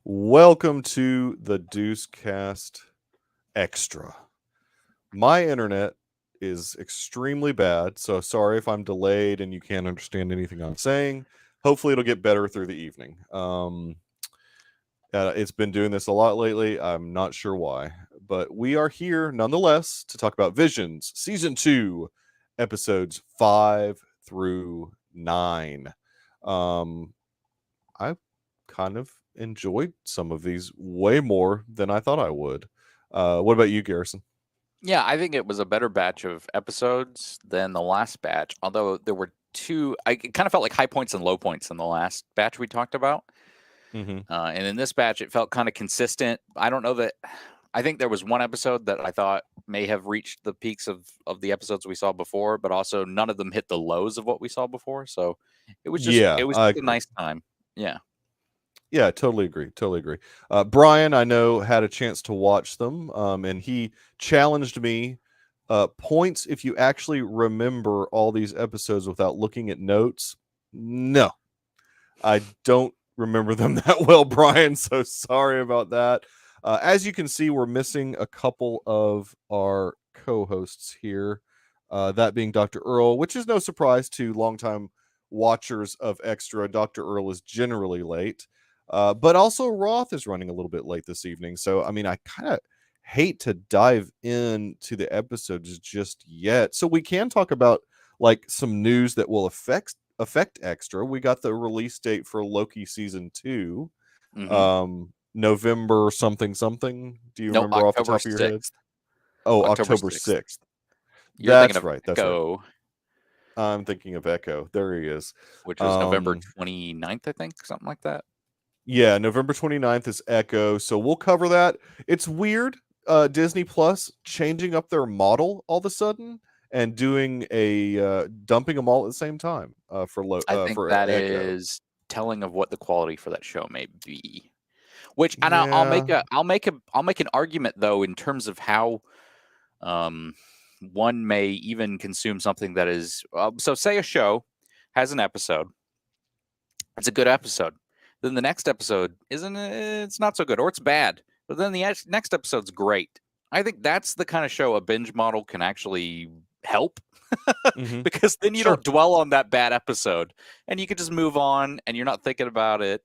Welcome to the Deucecast Extra. My internet is extremely bad, so sorry if I'm delayed and you can't understand anything I'm saying. Hopefully it'll get better through the evening. It's been doing this a lot lately. I'm not sure why, but we are here nonetheless to talk about Visions Season 2, episodes 5 through 9. I kind of enjoyed some of these way more than I thought I would. What about you, Garrison? Yeah, I think it was a better batch of episodes than the last batch, although there were it kind of felt like high points and low points in the last batch we talked about. Mm-hmm. And in this batch, it felt kind of consistent. I don't know that. I think there was one episode that I thought may have reached the peaks of the episodes we saw before, but also none of them hit the lows of what we saw before. So it was just I a agree. nice time. Yeah. Yeah, totally agree. Brian, I know, had a chance to watch them, and he challenged me. Points if you actually remember all these episodes without looking at notes. No, I don't remember them that well, Brian, so sorry about that. As you can see, we're missing a couple of our co-hosts here, that being Dr. Earl, which is no surprise to longtime watchers of Extra. Dr. Earl is generally late, but also Roth is running a little bit late this evening. So, I mean, I kind of hate to dive into the episodes just yet. So we can talk about like some news that will affect Extra. We got the release date for Loki season 2. Mm-hmm. November something something. Do you No, remember off the October top of your head? 6th. Oh, October October 6th. 6th. You're thinking That's of right. Echo, I'm thinking of Echo. There he is. which was November 29th, I think, something like that. Yeah, November 29th is Echo. So we'll cover that. It's weird. Disney Plus changing up their model all of a sudden and doing a dumping them all at the same time I think for that Echo. is telling of what the quality for that show may be. Which, and Yeah. I'll make an argument though in terms of how one may even consume something that is so. Say a show has an episode, it's a good episode. Then the next episode isn't. It's not so good, or it's bad. But then the next episode's great. I think that's the kind of show a binge model can actually help. Mm-hmm. Because then you Sure. don't dwell on that bad episode and you can just move on and you're not thinking about it,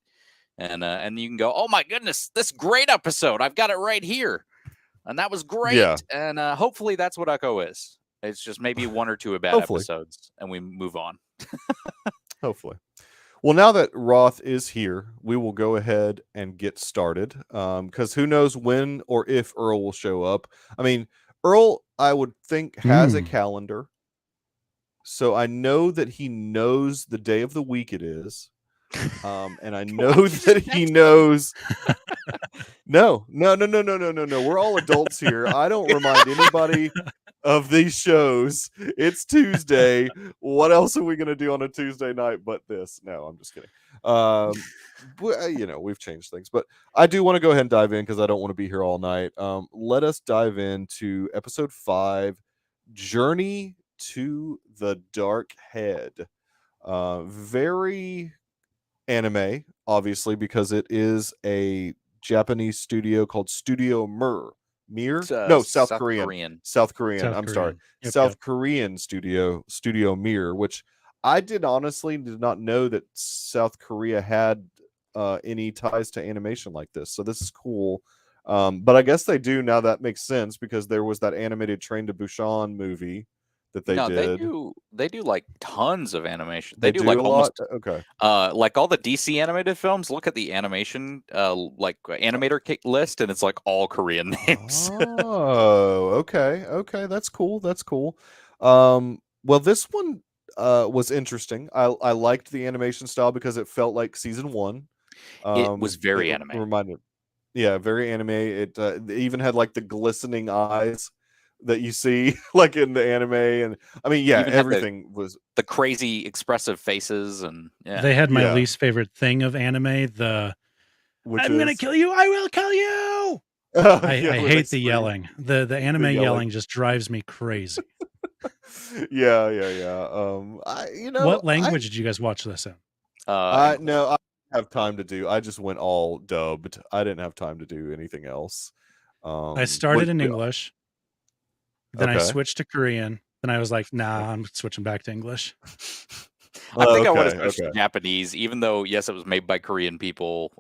and you can go, oh my goodness, this great episode, I've got it right here, and that was great. Yeah. And hopefully that's what Echo is. It's just maybe one or two bad Hopefully. episodes and we move on. Hopefully. Well, now that Roth is here, we will go ahead and get started, because who knows when or if Earl will show up. I mean, Earl, I would think, has a calendar. So I know that he knows the day of the week it is. And I know that he knows. No. We're all adults here. I don't remind anybody of these shows. It's Tuesday. What else are we going to do on a Tuesday night but this? No, I'm just kidding. We've changed things, but I do want to go ahead and dive in because I don't want to be here all night. Let us dive into episode 5, Journey to the Dark Head. Very anime, obviously, because it is a Japanese studio called Studio Mir. No, South Korean. South I'm sorry. Yep, South Korean Studio Mir, which I did not know that South Korea had any ties to animation like this. So this is cool. But I guess they do now. That makes sense because there was that animated Train to Busan movie that they did. They do like tons of animation. They do do like a almost lot. Okay. like all the DC animated films. Look at the animation like animator list, and it's like all Korean names. Oh, okay, that's cool. Well, this one was interesting. I liked the animation style because it felt like season 1. It was very anime. Reminded, yeah, very anime. It even had like the glistening eyes that you see like in the anime, and I mean, yeah, everything was the crazy expressive faces, and yeah. They had my least favorite thing of anime. I'm gonna kill you. I will kill you. I hate the yelling. The anime yelling just drives me crazy. Yeah. What language did you guys watch this in? No, have time to do. I just went all dubbed. I didn't have time to do anything else. I started in English, then I Okay. switched to Korean. Then I was like, nah, I'm switching back to English. I think I would have Okay, switched to okay. Japanese, even though yes, it was made by Korean people.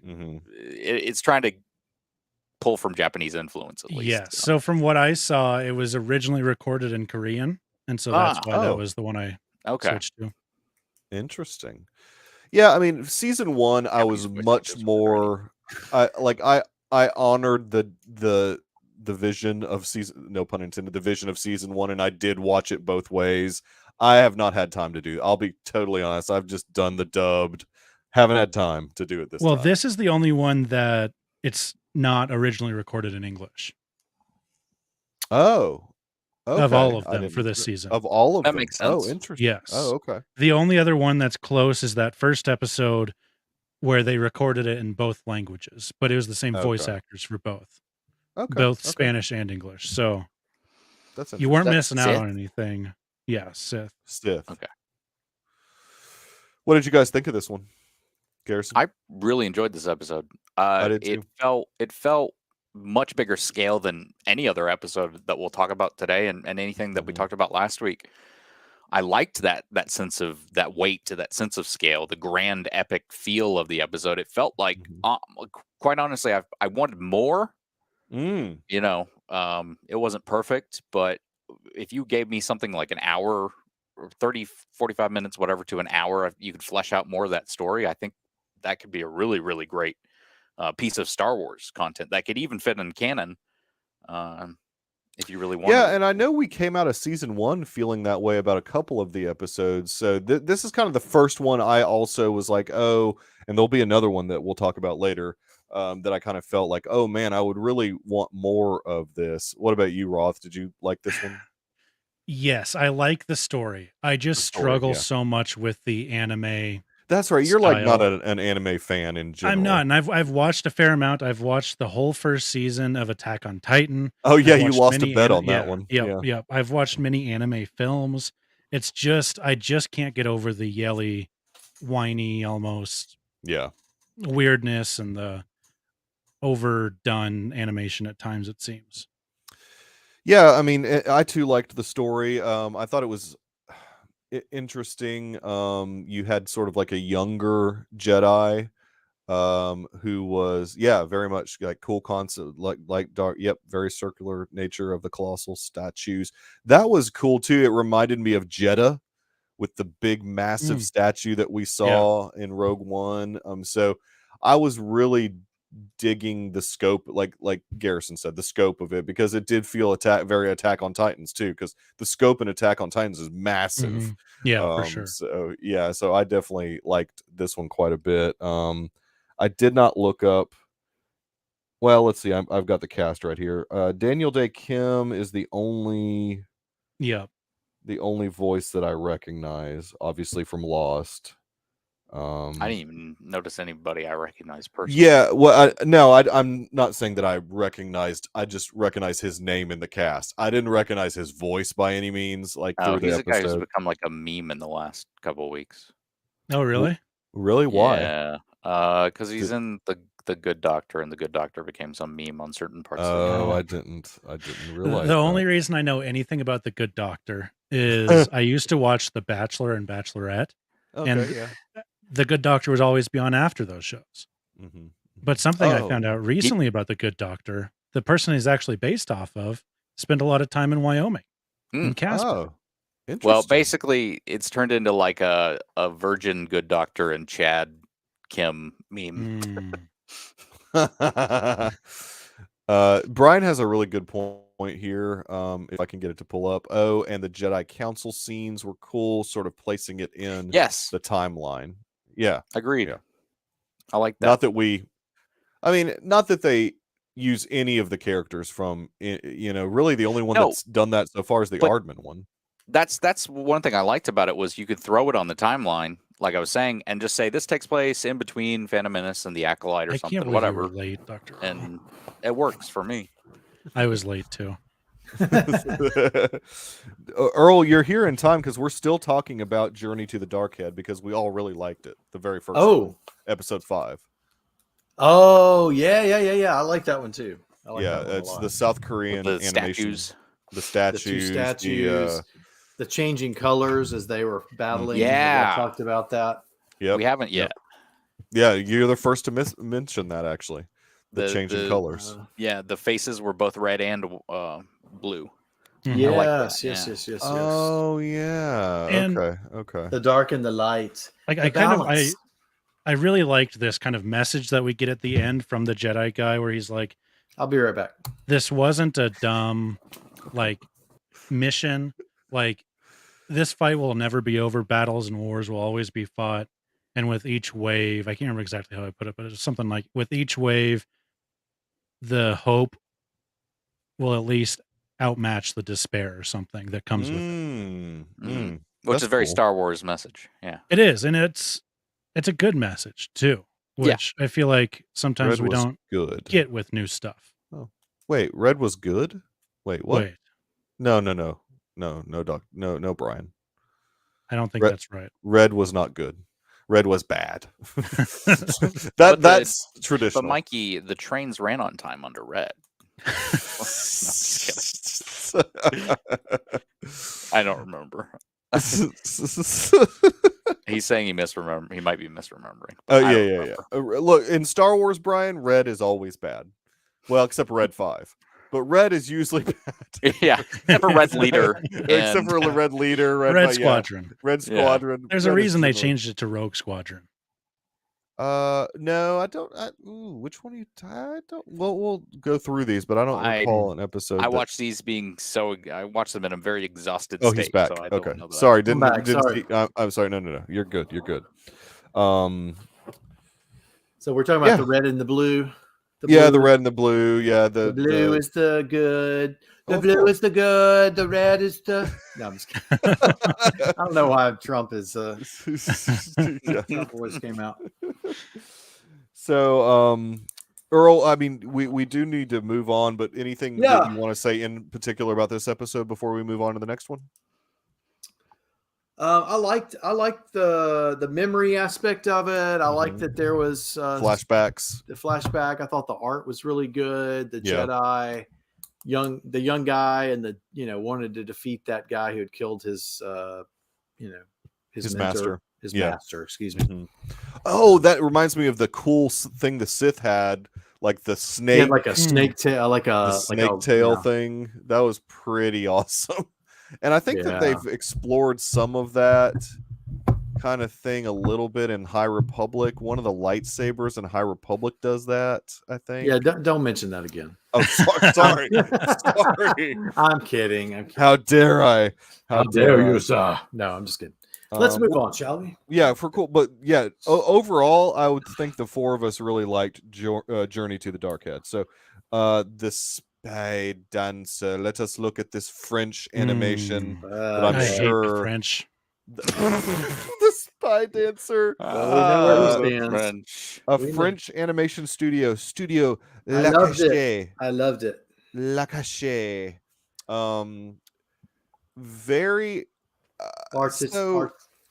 It's trying to pull from Japanese influence at least. Yes. So from what I saw, it was originally recorded in Korean, and so that's why that was the one I switched to. Interesting. Yeah, I mean, season 1, I was Japanese voice much actors were more. I honored the vision of season. No pun intended. The vision of season 1, and I did watch it both ways. I have not had time to do. I'll be totally honest. I've just done the dubbed. Haven't had time to do it this time. Well, this is the only one that it's not originally recorded in English. Oh, okay. Of all of them for this season. Of all of them. That makes sense. Oh, interesting. Yes. Oh, okay. The only other one that's close is that first episode where they recorded it in both languages, but it was the same voice actors for both. Okay. Both Spanish and English. So that's you weren't missing out on anything. Yeah, Sith. Okay. What did you guys think of this one, Garrison? I really enjoyed this episode. I did too. It felt much bigger scale than any other episode that we'll talk about today, and anything that we talked about last week. I liked that sense of that weight, to that sense of scale, the grand epic feel of the episode. It felt like, quite honestly, I wanted more. You know, it wasn't perfect, but if you gave me something like an hour or 30, 45 minutes, whatever, to an hour, you could flesh out more of that story. I think that could be a really, really great piece of Star Wars content that could even fit in canon. If you really want. Yeah, and I know we came out of season 1 feeling that way about a couple of the episodes. So this is kind of the first one I also was like, oh, and there'll be another one that we'll talk about later that I kind of felt like, oh man, I would really want more of this. What about you, Roth? Did you like this one? Yes, I like the story. I just struggle so much with the anime. That's right. You're like not an anime fan in general. I'm not, and I've watched a fair amount. I've watched the whole first season of Attack on Titan. Oh yeah, you lost a bet on that one. Yep. I've watched many anime films. It's just I just can't get over the yelly, whiny, almost weirdness and the overdone animation at times, it seems. Yeah, I mean, I too liked the story. I thought it was interesting. You had sort of like a younger Jedi who was very much like cool concept, like dark, very circular nature of the colossal statues. That was cool too. It reminded me of Jeddah with the big massive statue that we saw in Rogue One. So I was really digging the scope, like Garrison said, the scope of it, because it did feel very Attack on Titans too, because the scope in Attack on Titans is massive. For sure. So I definitely liked this one quite a bit. I did not look up. Well, let's see. I've got the cast right here. Daniel Day Kim is the only voice that I recognize, obviously from Lost. I didn't even notice anybody I recognized personally. Yeah, well, I'm not saying that I recognized. I just recognized his name in the cast. I didn't recognize his voice by any means. Like through the episode. He's a guy who's become like a meme in the last couple of weeks. Oh, really? Really? Why? Yeah, because he's in the Good Doctor, and the Good Doctor became some meme on certain parts. Oh, I didn't realize. The only reason I know anything about the Good Doctor is I used to watch The Bachelor and Bachelorette, and the Good Doctor was always be on after those shows. But something I found out recently about the Good Doctor, the person he's actually based off of, spent a lot of time in Wyoming, in Casper. Oh, interesting. Well, basically, it's turned into like a virgin Good Doctor and Chad Kim meme. Brian has a really good point here. If I can get it to pull up. Oh, and the Jedi Council scenes were cool, sort of placing it in the timeline. Yeah. Agreed. Yeah. I like that. Not that they use any of the characters from, really the only one that's done that so far is the Aardman one. That's one thing I liked about it, was you could throw it on the timeline, like I was saying, and just say this takes place in between Phantom Menace and the Acolyte or something, whatever. Late, Doctor. And it works for me. I was late too. Earl, you're here in time because we're still talking about Journey to the Darkhead because we all really liked it. The very first one, episode 5. Oh, yeah. I like that one too. I like that one it's a lot. the South Korean the animation. statues. The statues. The 2 statues. The changing colors as they were battling. Yeah. I talked about that. Yep. We haven't yet. Yeah, you're the first to mention that, actually. The changing colors. The faces were both red and blue. Yes. Oh, yeah. And okay. The dark and the light. Like the I really liked this kind of message that we get at the end from the Jedi guy where he's like, I'll be right back. This wasn't a dumb mission. Like, this fight will never be over. Battles and wars will always be fought. And with each wave, I can't remember exactly how I put it, but it's something like with each wave, the hope will at least outmatch the despair or something that comes with it. Which is very cool. Star Wars message. Yeah, it is. And it's a good message too, which I feel like sometimes we don't get with new stuff. Oh, wait, Red was good? Wait, what? Wait. No, Brian. I don't think that's right. Red was not good. Red was bad. That's traditional. But Mikey, the trains ran on time under Red. No, just kidding. I don't remember. He's saying he misremember. He might be misremembering. Yeah. Look, in Star Wars, Brian, Red is always bad. Well, except Red 5. But Red is usually bad. Yeah, except for Red Leader. Except for the Red Leader. Red Squadron. Yeah. Red Squadron. There's a reason they changed it to Rogue Squadron. No, I don't. Which one? I don't. Well, we'll go through these, but I don't recall an episode. I watched these being so. I watched them in a very exhausted state. Oh, he's back. So I okay. Know sorry, sorry. I'm sorry. No. You're good. So we're talking about the red and the blue. The red and the blue. Yeah, the blue is the good. The blue is the good. The red is the. No, I'm just kidding. I don't know why Trump is. Trump voice came out. So, Earl, I mean, we do need to move on, but anything that you want to say in particular about this episode before we move on to the next one? I liked the memory aspect of it. I liked that there was flashbacks. The flashback. I thought the art was really good. The Jedi, the young guy, and wanted to defeat that guy who had killed his his master. His master. Excuse me. Mm-hmm. Oh, that reminds me of the cool thing the Sith had, like the snake, like a snake tail, like a snake tail thing. That was pretty awesome. And I think that they've explored some of that kind of thing a little bit in High Republic. One of the lightsabers in High Republic does that, I think. Yeah, don't mention that again. Oh, sorry. Sorry. I'm kidding. How dare I? How dare you, sir? No, I'm just kidding. Let's move on, shall we? Yeah, but overall, I would think the four of us really liked Journey to the Darkhead. So, the Spy Dancer. Let us look at this French animation. That I'm sure hate the French. The Spy Dancer. French. French animation studio. I loved it. I loved it. La Cachée. Very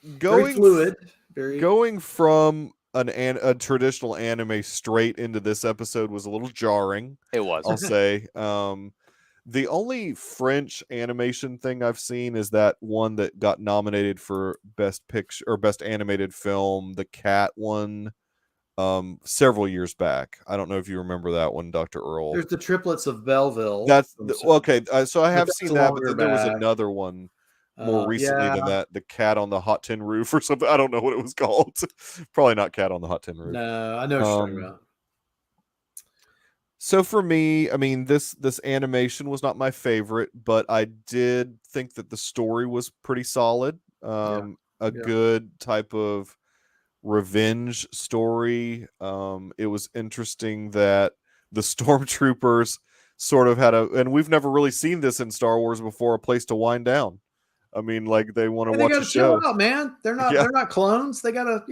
very fluid. Going from a traditional anime straight into this episode was a little jarring. It was. I'll say. The only French animation thing I've seen is that one that got nominated for Best Picture or Best Animated Film, the cat one, several years back. I don't know if you remember that one, Dr. Earl. There's the Triplets of Belleville. That's okay. So I have seen that, but then there was another one more recently than that. The Cat on the Hot Tin Roof or something. I don't know what it was called. Probably not Cat on the Hot Tin Roof. No, I know what you're talking about. So for me, I mean, this animation was not my favorite, but I did think that the story was pretty solid. Good type of revenge story. It was interesting that the stormtroopers sort of had and we've never really seen this in Star Wars before, a place to wind down. I mean, like they want to watch a show. Chill out, man. They're not clones. They gotta,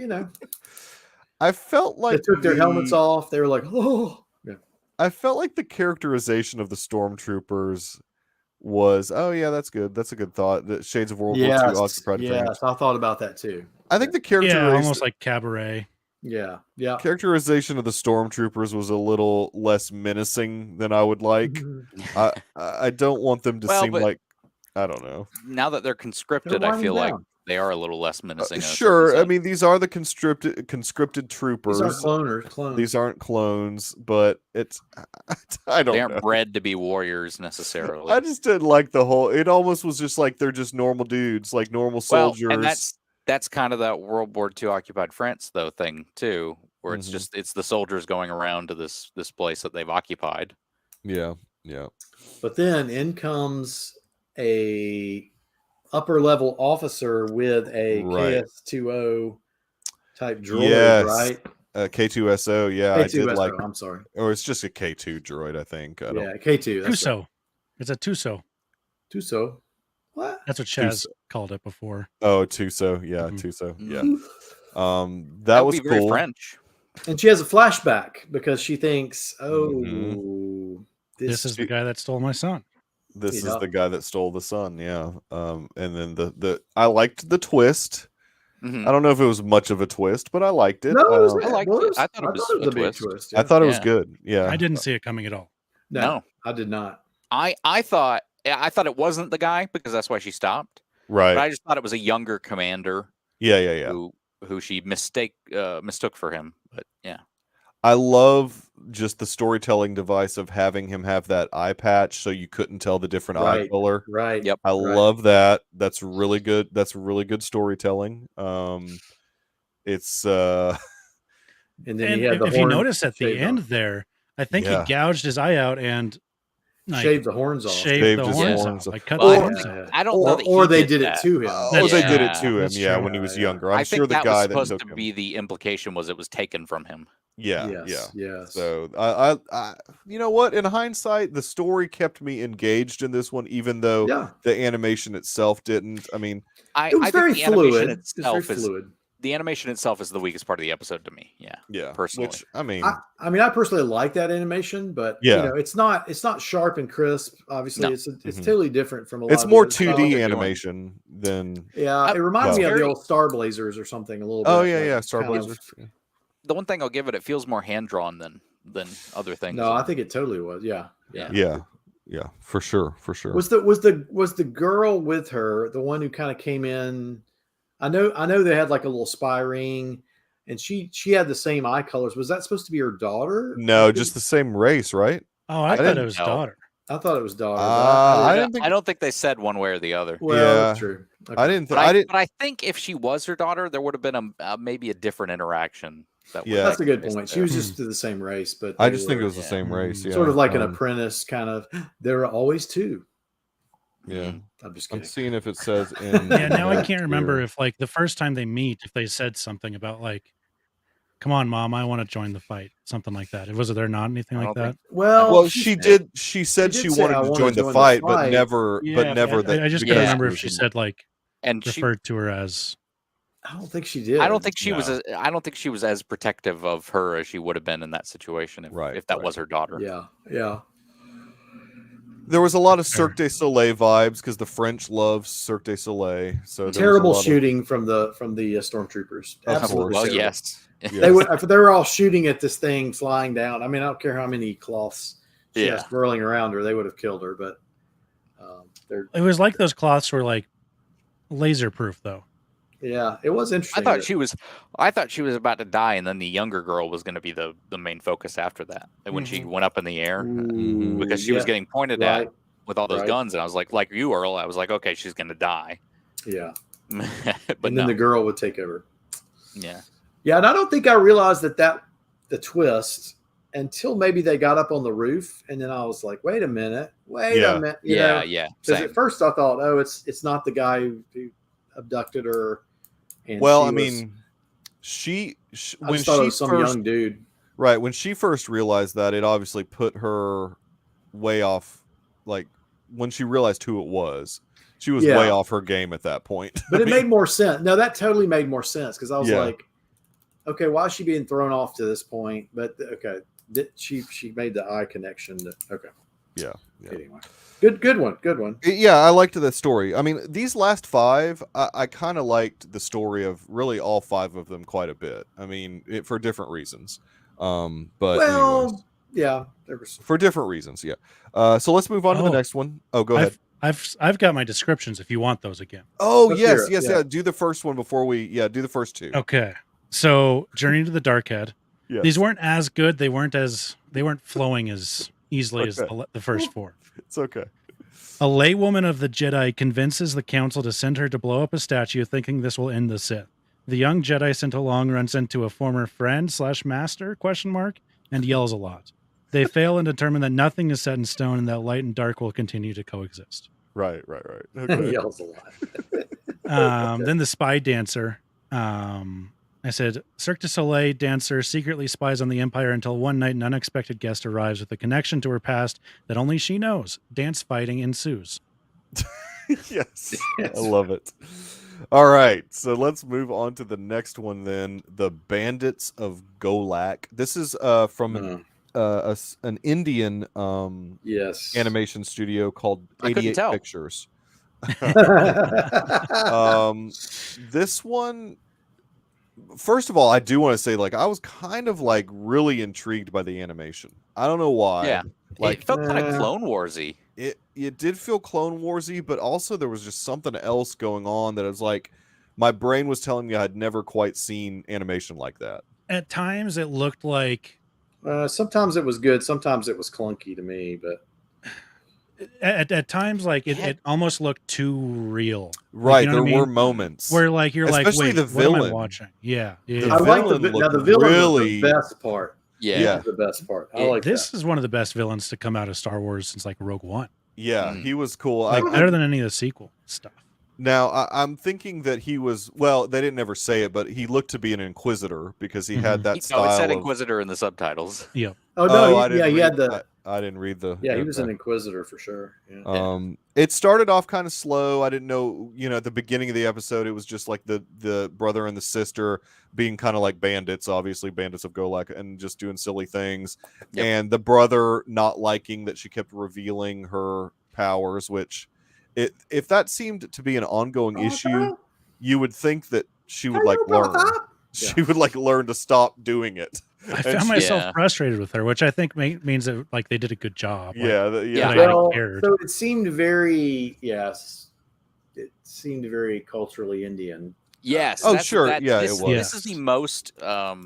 I felt like they took their helmets off. They were like, oh. I felt like the characterization of the stormtroopers was, oh yeah, that's good. That's a good thought. The Shades of World War II occupied France. Yes, I thought about that too. I think the characterization, almost like Cabaret. Yeah. Characterization of the stormtroopers was a little less menacing than I would like. I don't want them to seem like, I don't know. Now that they're conscripted, I feel like they are a little less menacing. Sure, I mean, these are the conscripted troopers. These aren't clones. These aren't clones, but it's I don't know. They aren't bred to be warriors necessarily. I just didn't like the whole. It almost was just like they're just normal dudes, like normal soldiers. Well, and that's kind of that World War II occupied France though thing too, where it's just it's the soldiers going around to this place that they've occupied. Yeah. But then in comes a upper level officer with a KS-20 type droid, right? K2SO, yeah. K2SO, I did like. I'm sorry. Or it's just a K2 droid, I think. K2. Tuso. Right. It's a Tuso. Tuso. What? That's what Chaz called it before. Oh, Tuso. Yeah, Tuso. Yeah. That was would be very cool. French. And she has a flashback because she thinks, this is the guy that stole my son. This is the guy that stole the son, yeah. And then the I liked the twist. I don't know if it was much of a twist, but I liked it. No, I liked it. I thought it was a big twist. I thought it was good. Yeah. I didn't see it coming at all. No, I did not. I thought it wasn't the guy because that's why she stopped. Right. But I just thought it was a younger commander. Yeah. Who she mistook for him. But yeah. I love just the storytelling device of having him have that eye patch so you couldn't tell the different eye color. Right. Yep. I love that. That's really good. That's really good storytelling. It's and then if you notice at the end there, I think he gouged his eye out and shaved the horns off. Shaved his horns off. Like cut the horns off. I don't know. Or they did it to him. Or they did it to him. Yeah, when he was younger. I'm sure the guy that was took supposed to be the implication was it was taken from him. Yeah. So I you know what? In hindsight, the story kept me engaged in this one, even though the animation itself didn't. I mean, it was very fluid. The animation itself is the weakest part of the episode to me. Yeah. Personally, which I mean, I personally like that animation, but you know, it's not sharp and crisp. Obviously, it's totally different from a lot. It's more 2D animation than. Yeah, it reminds me of the old Star Blazers or something a little bit. Oh yeah, Star Blazers. The one thing I'll give it feels more hand drawn than other things. No, I think it totally was. Yeah, for sure. Was the girl with her the one who kind of came in? I know they had like a little spy ring, and she had the same eye colors. Was that supposed to be her daughter? No, just the same race, right? Oh, I thought it was daughter. I thought it was daughter. I don't think they said one way or the other. Well, that's true. Okay. But I think if she was her daughter, there would have been maybe a different interaction. That's a good point. She was just the same race, but I just think it was the same race. Yeah. Sort of like an apprentice kind of. There are always two. Yeah, I'm just kidding. I'm seeing if it says in. Now I can't remember if like the first time they meet, if they said something about like, "Come on, Mom, I want to join the fight," something like that. Was there not anything like that? Well, she did. She said she wanted to join the fight, but never. But never that. I just can't remember if she said like and referred to her as. I don't think she did. I don't think she was. I don't think she was as protective of her as she would have been in that situation if that was her daughter. Yeah. There was a lot of Cirque du Soleil vibes because the French love Cirque du Soleil. So terrible shooting from the stormtroopers. Absolutely. Well, yes. They were all shooting at this thing flying down. I mean, I don't care how many cloths she has swirling around her; they would have killed her. But it was like those cloths were like laser proof, though. Yeah, it was interesting. I thought she was about to die, and then the younger girl was going to be the main focus after that. And when she went up in the air, because she was getting pointed at with all those guns, and I was like you, Earl. I was like, okay, she's going to die. Yeah, but then the girl would take over. Yeah, and I don't think I realized that the twist until maybe they got up on the roof, and then I was like, wait a minute. Yeah. Because at first I thought, it's not the guy who abducted her. And I mean, when she was some young dude, right? When she first realized that, it obviously put her way off. Like when she realized who it was, she was way off her game at that point. But it made more sense. No, that totally made more sense because I was like, okay, why is she being thrown off to this point? But okay, she made the eye connection. Yeah. Anyway, good one. Yeah, I liked the story. I mean, these last 5, I kind of liked the story of really all 5 of them quite a bit. I mean, for different reasons. But anyways, yeah, there was for different reasons. Yeah. So let's move on to the next one. Oh, go ahead. I've got my descriptions if you want those again. Oh, Let's yes. hear it, Yeah. Do the first one before we. Yeah, do the first 2. Okay. So, Journey to the Darkhead. Yes. These weren't as good. They weren't flowing as easily as the first 4. It's okay. A laywoman of the Jedi convinces the council to send her to blow up a statue, thinking this will end the Sith. The young Jedi sent along runs into a former friend / master ? And yells a lot. They fail and determine that nothing is set in stone and that light and dark will continue to coexist. Right. Okay. yells a lot. Then the spy dancer. I said, Cirque du Soleil dancer secretly spies on the Empire until one night an unexpected guest arrives with a connection to her past that only she knows. Dance fighting ensues. Yes. I love it. All right. So let's move on to the next one then. The Bandits of Golak. This is from an Indian animation studio called 88 Pictures. This one, first of all, I do want to say, like, I was kind of like really intrigued by the animation. I don't know why. Yeah, like it felt kind of Clone Warsy. It did feel Clone Warsy, but also there was just something else going on that was like my brain was telling me I'd never quite seen animation like that. At times, it looked like. Sometimes it was good. Sometimes it was clunky to me, but. At times, like it almost looked too real. Right, like, you know there were moments where like you're especially like, wait, the villain. what am I watching? Yeah. The I like villain the villain really was the best part. Yeah, was the best part. I like this that. is one of the best villains to come out of Star Wars since like Rogue One. Yeah, he was cool. Like better than any of the sequel stuff. Now, I'm thinking that he was, well, they didn't ever say it, but he looked to be an Inquisitor because he had that style. No, it said Inquisitor in the subtitles. Yeah. Oh, no, he had the... I didn't read the... Yeah, he was an Inquisitor for sure. Yeah. It started off kind of slow. I didn't know, at the beginning of the episode, it was just like the brother and the sister being kind of like bandits, obviously bandits of Golak, and just doing silly things. Yep. And the brother not liking that she kept revealing her powers, which... If that seemed to be an ongoing issue, you would think that she would learn. She would learn to stop doing it. I found myself frustrated with her, which I think means that they did a good job. Well, so it seemed very it seemed very culturally Indian. Yes. Oh, sure. This, it was. This is the most of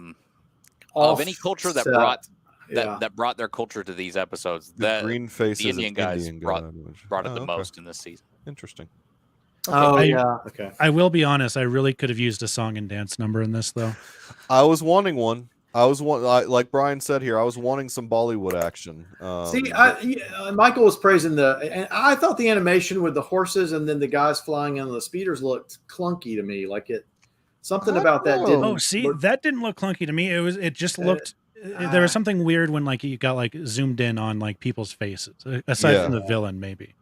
any culture that brought. That brought their culture to these episodes. The green face, the Indian guys brought it the most in this season. Interesting. Okay. Okay. I will be honest. I really could have used a song and dance number in this, though. I was wanting one. Like Brian said here, I was wanting some Bollywood action. Michael was praising and I thought the animation with the horses and then the guys flying on the speeders looked clunky to me. Like something about that didn't. Oh, see, that didn't look clunky to me. It just looked. There was something weird when you got zoomed in on people's faces, aside from the villain maybe.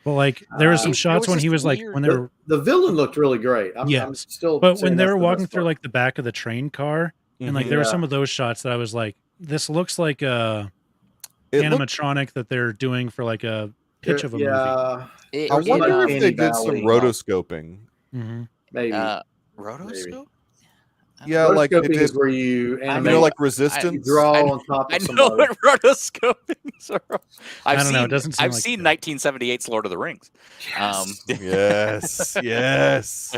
But there were some shots when he was when they were. The villain looked really great. I'm still. But when they were walking through the back of the train car, and there were some of those shots that I was like, this looks like a animatronic that they're doing for a pitch of a movie. I wonder if they did some rotoscoping. Mm-hmm. Maybe rotoscope. Maybe. Yeah, rotoscoping is where you animate, Resistance. Draw on top of somebody. I know what rotoscoping is. I don't know. It doesn't seem I've seen 1978's Lord of the Rings. Yes. Yes.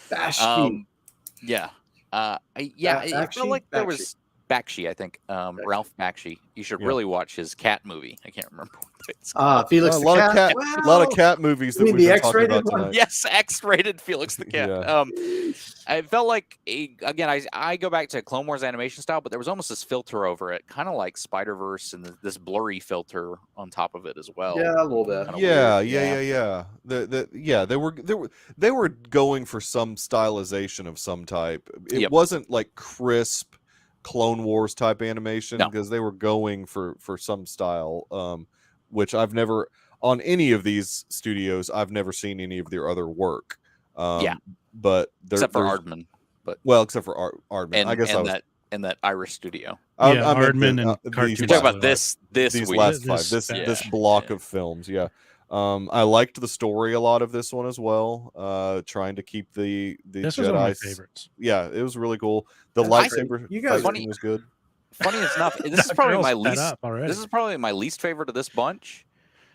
Bakshi. It felt like there was Bakshi, I think. Ralph Bakshi. You should really watch his cat movie. I can't remember what it's called. Felix the Cat. A lot of cat movies that we've been talking about tonight. Yes, X-rated Felix the Cat. Yeah. I felt like, again, I go back to Clone Wars animation style, but there was almost this filter over it, kind of like Spider-Verse and this blurry filter on top of it as well. Yeah, a little bit. Yeah. They were going for some stylization of some type. It wasn't crisp Clone Wars type animation because they were going for some style, which I've never on any of these studios. I've never seen any of their other work. But except for Aardman, except for Aardman, I guess in that Irish studio. Aardman and these You're Cartoon. talking about last this week. last five, this block of films. Yeah. I liked the story a lot of this one as well. Trying to keep the this Jedi. was one of my favorites. Yeah, it was really cool. The That's lightsaber you guys fight scene was good. Funny enough, this is probably my least. Up already. This is probably my least favorite of this bunch.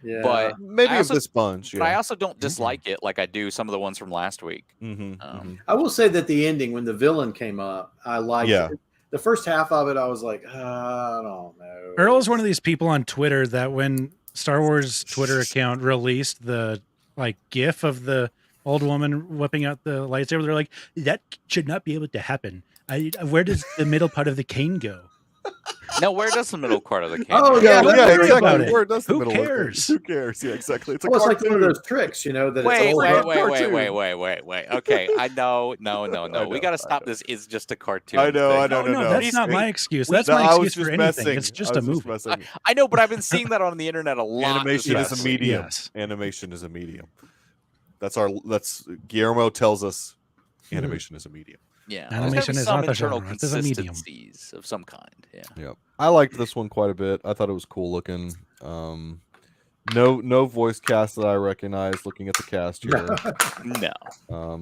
Yeah. But Maybe I of also- this bunch. But I Yeah. also don't dislike it like I do some of the ones from last week. I will say that the ending, when the villain came up, I liked it. The first half of it, I was like, I don't know. Earl is one of these people on Twitter that when Star Wars Twitter account released the GIF of the old woman whipping out the lightsaber, they're like, that should not be able to happen. Where does the middle part of the cane go? No, where does the middle part of the cane? Oh, go? yeah, exactly. Where does the Who middle cares? Who cares? Yeah, exactly. It's a Well, it's cartoon. like one of those tricks, that it's Wait, old wait. Okay, I know. No. We got to stop this. It's just a cartoon. I know. No, that's not my excuse. That's No, my I was excuse for just anything. messing. It's just I a was just movie. messing. I know, but I've been seeing that on the internet a lot. Animation is a this medium. Yes. Animation is a medium. That's Guillermo tells us. Animation is a medium. Yeah, Animation is some not the internal genre. It is a medium. consistencies of some kind. Yeah. Yeah, I liked this one quite a bit. I thought it was cool looking. No voice cast that I recognize. Looking at the cast here. No.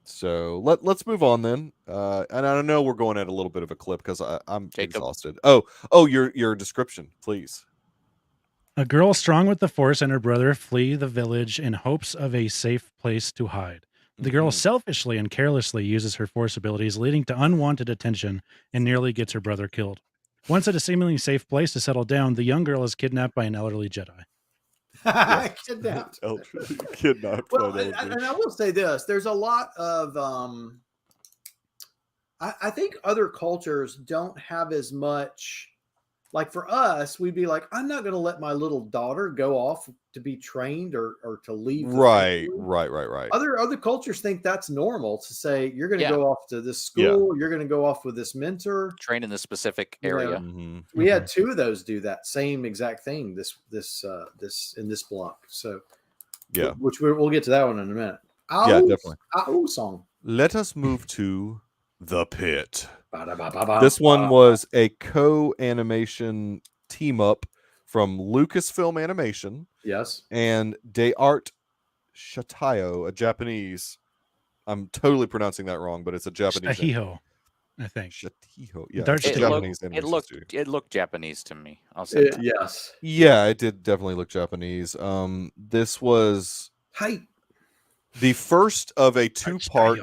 So let's move on then. And I know we're going at a little bit of a clip because I'm Jacob. exhausted. Oh, your description, please. A girl strong with the Force and her brother flee the village in hopes of a safe place to hide. The girl selfishly and carelessly uses her Force abilities, leading to unwanted attention, and nearly gets her brother killed. Once at a seemingly safe place to settle down, the young girl is kidnapped by an elderly Jedi. Kidnapped. Kidnapped. Well, and I will say this: there's a lot of. I think other cultures don't have as much. Like for us, we'd be like, I'm not going to let my little daughter go off to be trained or to leave. Right. Other cultures think that's normal to say you're going to go off to this school, you're going to go off with this mentor, train in this specific area. We had two of those do that same exact thing this in this block. So yeah, which we'll get to that one in a minute. Definitely. Song. Let us move to The Pit. This one was a co-animation team up from Lucasfilm Animation. Yes. And Deart Shatayo, a Japanese. I'm totally pronouncing that wrong, but it's a Japanese. Shatayo, I think. Shatayo. Yeah. It looked Japanese to me. I'll say that. Yes. Yeah, it did definitely look Japanese. This was the first of a two-part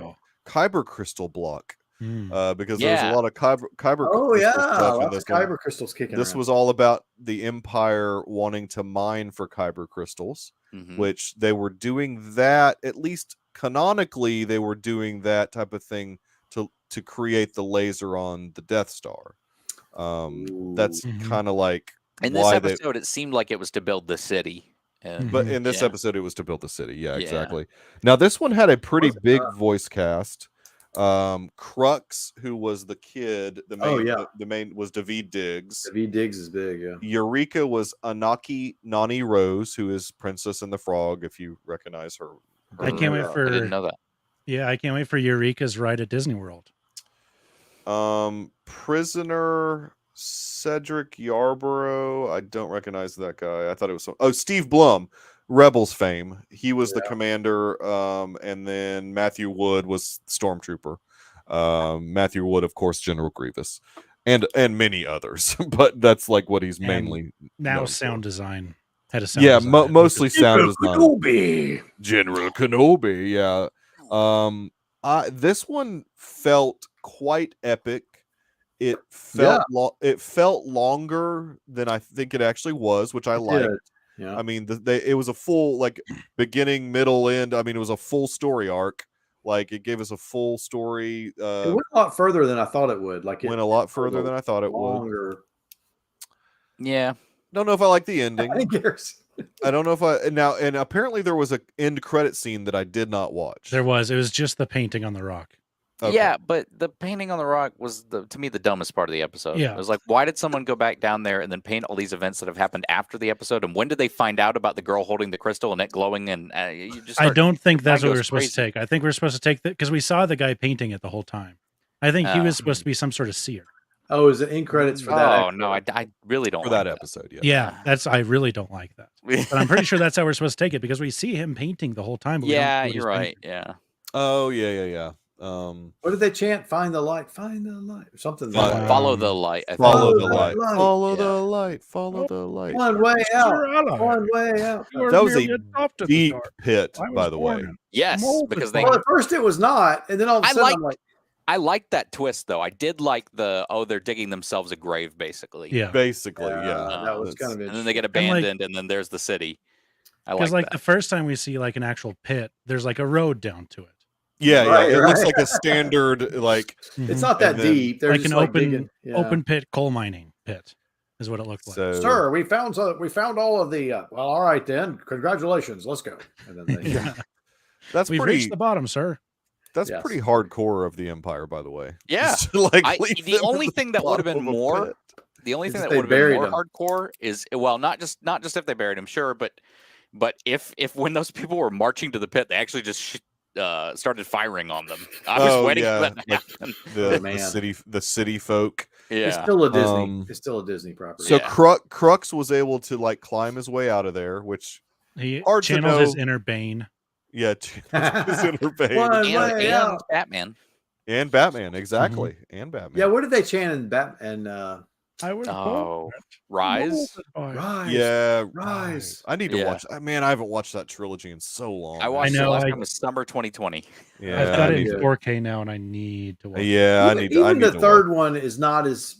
Kyber crystal block. Because there's a lot of kyber kyber crystals kicking. This was all about the Empire wanting to mine for kyber crystals, which they were doing that, at least canonically, they were doing that type of thing to create the laser on the Death Star. That's kind of like in this episode, it seemed like it was to build the city. But in this episode, it was to build the city. Yeah, exactly. Now this one had a pretty big voice cast. Crux, who was the kid, the main was Daveed Diggs. Daveed Diggs is big, yeah. Eureka was Anaki Nani Rose, who is Princess and the Frog, if you recognize her. I can't wait for. I didn't know that. Yeah, I can't wait for Eureka's ride at Disney World. Prisoner Cedric Yarborough. I don't recognize that guy. I thought it was Steve Blum. Rebels fame. He was the commander, and then Matthew Wood was Stormtrooper. Matthew Wood, of course, General Grievous, and many others. But that's like what he's mainly now sound design. Had a sound design. Mostly sound design. General Kenobi. Yeah. This one felt quite epic. It felt it felt longer than I think it actually was, which I liked. Yeah. I mean, it was a full beginning, middle, end. I mean, it was a full story arc. Like it gave us a full story. It went a lot further than I thought it would. Like it went a lot further than I thought it would. Yeah. Don't know if I like the ending. I don't know if and apparently there was an end credit scene that I did not watch. There was. It was just the painting on the rock. Okay. Yeah, but the painting on the rock was to me the dumbest part of the episode. Yeah. It was like, why did someone go back down there and then paint all these events that have happened after the episode? And when did they find out about the girl holding the crystal and it glowing? And you just I don't think that's what we're supposed to take. I think we're supposed to take that because we saw the guy painting it the whole time. I think he was supposed to be some sort of seer. Oh, is it in credits for that? Oh no, I really don't for like that episode. Yeah. Yeah, I really don't like that. But I'm pretty sure that's how we're supposed to take it because we see him painting the whole time. But Yeah, we don't you're right. Yeah. Oh yeah. What did they chant? Find the light, find the light, or something. Follow the light. I think. Follow the the light. light. Follow Yeah. the light. Follow the light. One way out. Mr. Ally, One way out. you are That was merely a adopted the deep dark. pit, I was by the born way. in Yes, molded because by they. Well, at first it was not, and then all of a sudden I'm like, I liked that twist though. I did like they're digging themselves a grave basically. Yeah, Basically, that was kind of And then they get interesting. abandoned, and then there's the city. I because like like that. the first time we see like an actual pit, there's like a road down to it. Yeah, Right, It looks right. like a standard, like It's Mhm. not that And then- deep. They're like just an like open digging. Yeah. open pit coal mining pit is what it looked like. so. Sir, we found all of the. Well, all right then. Congratulations. Let's go. And then they, Yeah. That's We've pretty. reached the bottom, sir. That's Yes. pretty hardcore of the Empire, by the way. Yeah. Just to, like, The leave them only at thing that would have bottom been of a more pit. the only Is thing if that they would have been buried more him. hardcore is not just if they buried him, sure, but if when those people were marching to the pit, they actually just started firing on them. I was waiting for that to like happen. the man. city folk. It's Yeah. still a Disney. Um, It's still a Disney property. So Yeah. Crux was able to like climb his way out of there, which He Hard to channeled his know. inner Bane. yeah, his inner pain. One And, way and out. Batman. And Batman, exactly, and Batman. Yeah, what did they chant in Bat and I was Oh, born Rise. molded by- Rise? Yeah, Rise. I need to Yeah. watch. Man, I haven't watched that trilogy in so long. I watched know, it last I- time was summer 2020. Yeah, I've got I it need in to- 4K now, and I need to watch. it. Yeah, I need. I Even need the to third watch. one is not as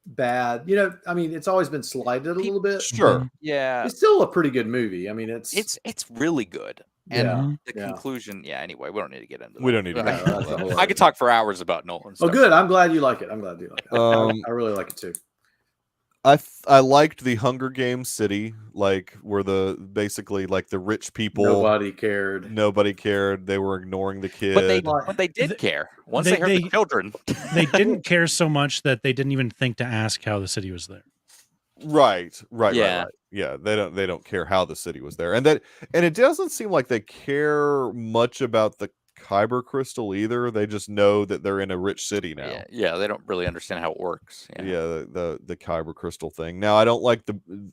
bad. You know, I mean, it's always been slighted a little bit. Sure. Yeah. It's still a pretty good movie. I mean, it's It's really good. And yeah. the yeah. conclusion, anyway, we don't need to get into We that. don't need to But get into into that. that. I could talk for hours about Nolan Oh, stuff. good. I'm glad you like it. I'm glad you like it. I really like it too. I liked the Hunger Games city, like where basically like the rich people. Nobody cared. Nobody cared. They were ignoring the kid. But they did care. Once they- they heard they- the children. They didn't care so much that they didn't even think to ask how the city was there. Right. Yeah. Yeah, they don't care how the city was there. And it doesn't seem like they care much about the Kyber crystal either. They just know that they're in a rich city now. Yeah, they don't really understand how it works. Yeah, the Kyber crystal thing. Now I don't like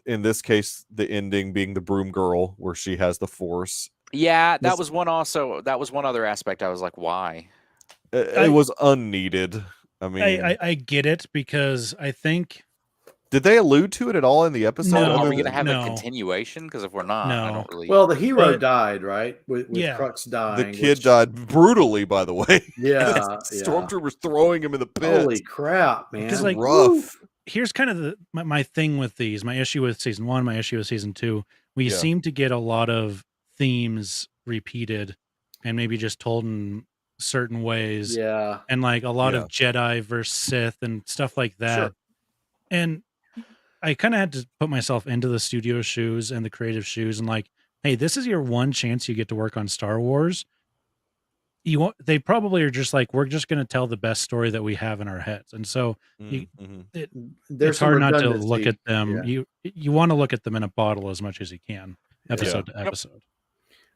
in this case the ending being the broom girl where she has the force. Yeah, that This- was one other aspect. I was like, why? It was unneeded. I mean, I get it because I think did they allude to it at all in the episode? No. Are other we going to than- have a No. continuation? Because if we're not, I No. don't really. Well, the hero But- died, right? With Yeah. Crux the dying. kid which- died brutally, by the way. Yeah. Stormtroopers throwing him in the pit. Holy crap, man! Because, like, rough. here's kind of my thing with these. My issue with season 1, my issue with season 2. We Yeah. seem to get a lot of themes repeated and maybe just told in certain ways. yeah. And like a lot Yeah. of Jedi versus Sith and stuff like that. Sure. And I kind of had to put myself into the studio shoes and the creative shoes and like, hey, this is your one chance you get to work on Star Wars. They probably are just like, we're just going to tell the best story that we have in our heads. And so Mhm. There's it's hard some not to look redundancy. at them. Yeah. You want to look at them in a bottle as much as you can, episode to episode.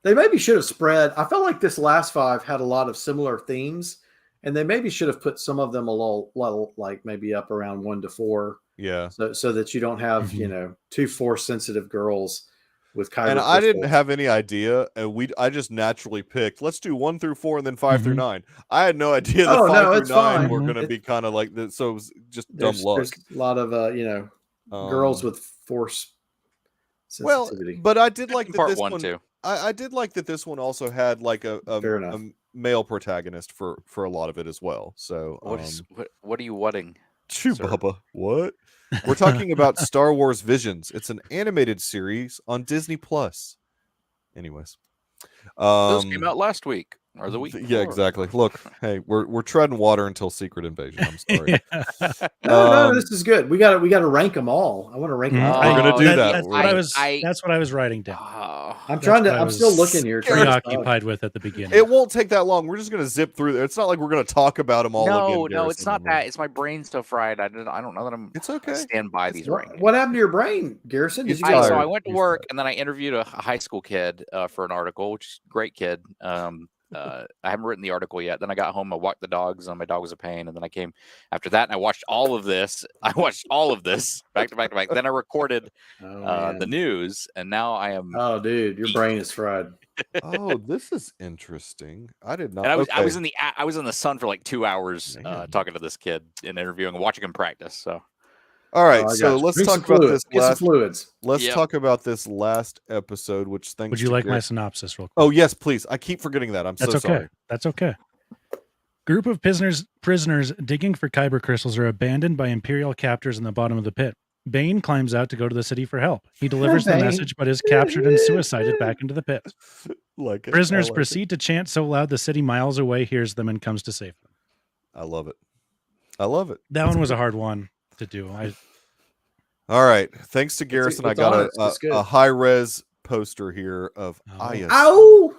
They maybe should have spread. I felt like this last 5 had a lot of similar themes, and they maybe should have put some of them a little like maybe up around 1 to 4, Yeah. so that you don't have Mhm. 2 Force sensitive girls with Kyber And I didn't crystals. have any idea, and I just naturally picked. Let's do 1 through 4 and then 5 through Mhm. 9. I had no idea the Oh, 5 no, through it's 9 fine. were going to It- be kind of like this. So it was just dumb luck. There's a lot of girls Um, with Force well, sensitivity. but I did like that part this 1 one. too. I did like that this one also had like a Fair enough. male protagonist for a lot of it as well. So What are you whatting? Chew sir? Bubba, what? We're talking about Star Wars Visions. It's an animated series on Disney Plus. Anyways, Those came out last week or the week. Yeah, before. exactly. Look, hey, we're treading water until Secret Invasion. I'm sorry. No, this is good. We got to rank them all. I want to rank them Mhm. all. We're gonna do that. That's what that's what I was writing down. I'm trying to. what I I'm still was looking here. trying to Preoccupied with at the beginning. It won't take that long. We're just gonna zip through there. It's not like we're gonna talk about them all again. No, it's Garrison. not that. It's my brain's so fried. I don't know that I'm. It's okay. Stand by these What, rankings. what happened to your brain, Garrison? Did It's you tired. So get I went to He's work and then I interviewed a high school kid for an article, which is a great kid. I haven't written the article yet. Then I got home, I walked the dogs, and my dog was a pain. And then I came after that, and I watched all of this. I watched all of this back to back to back. Then I recorded the news, and now I am. Oh, dude, your brain is fried. Oh, this is interesting. I did not. And I was okay. I was in the sun for like 2 hours talking to this kid and interviewing and watching him practice. So. All right, so let's talk about this last. Fluids. Let's talk about this last episode, which thanks. Would you like my synopsis, real quick? Oh yes, please. I keep forgetting that. That's okay. Sorry. That's okay. Group of prisoners digging for kyber crystals are abandoned by Imperial captors in the bottom of the pit. Bane climbs out to go to the city for help. He delivers the message, but is captured and suicided back into the pit. Prisoners proceed to chant so loud the city miles away hears them and comes to save them. I love it. I love it. That one was a hard one to do. All right. Thanks to Garrison, I got a high-res poster here of Ayas. Ow!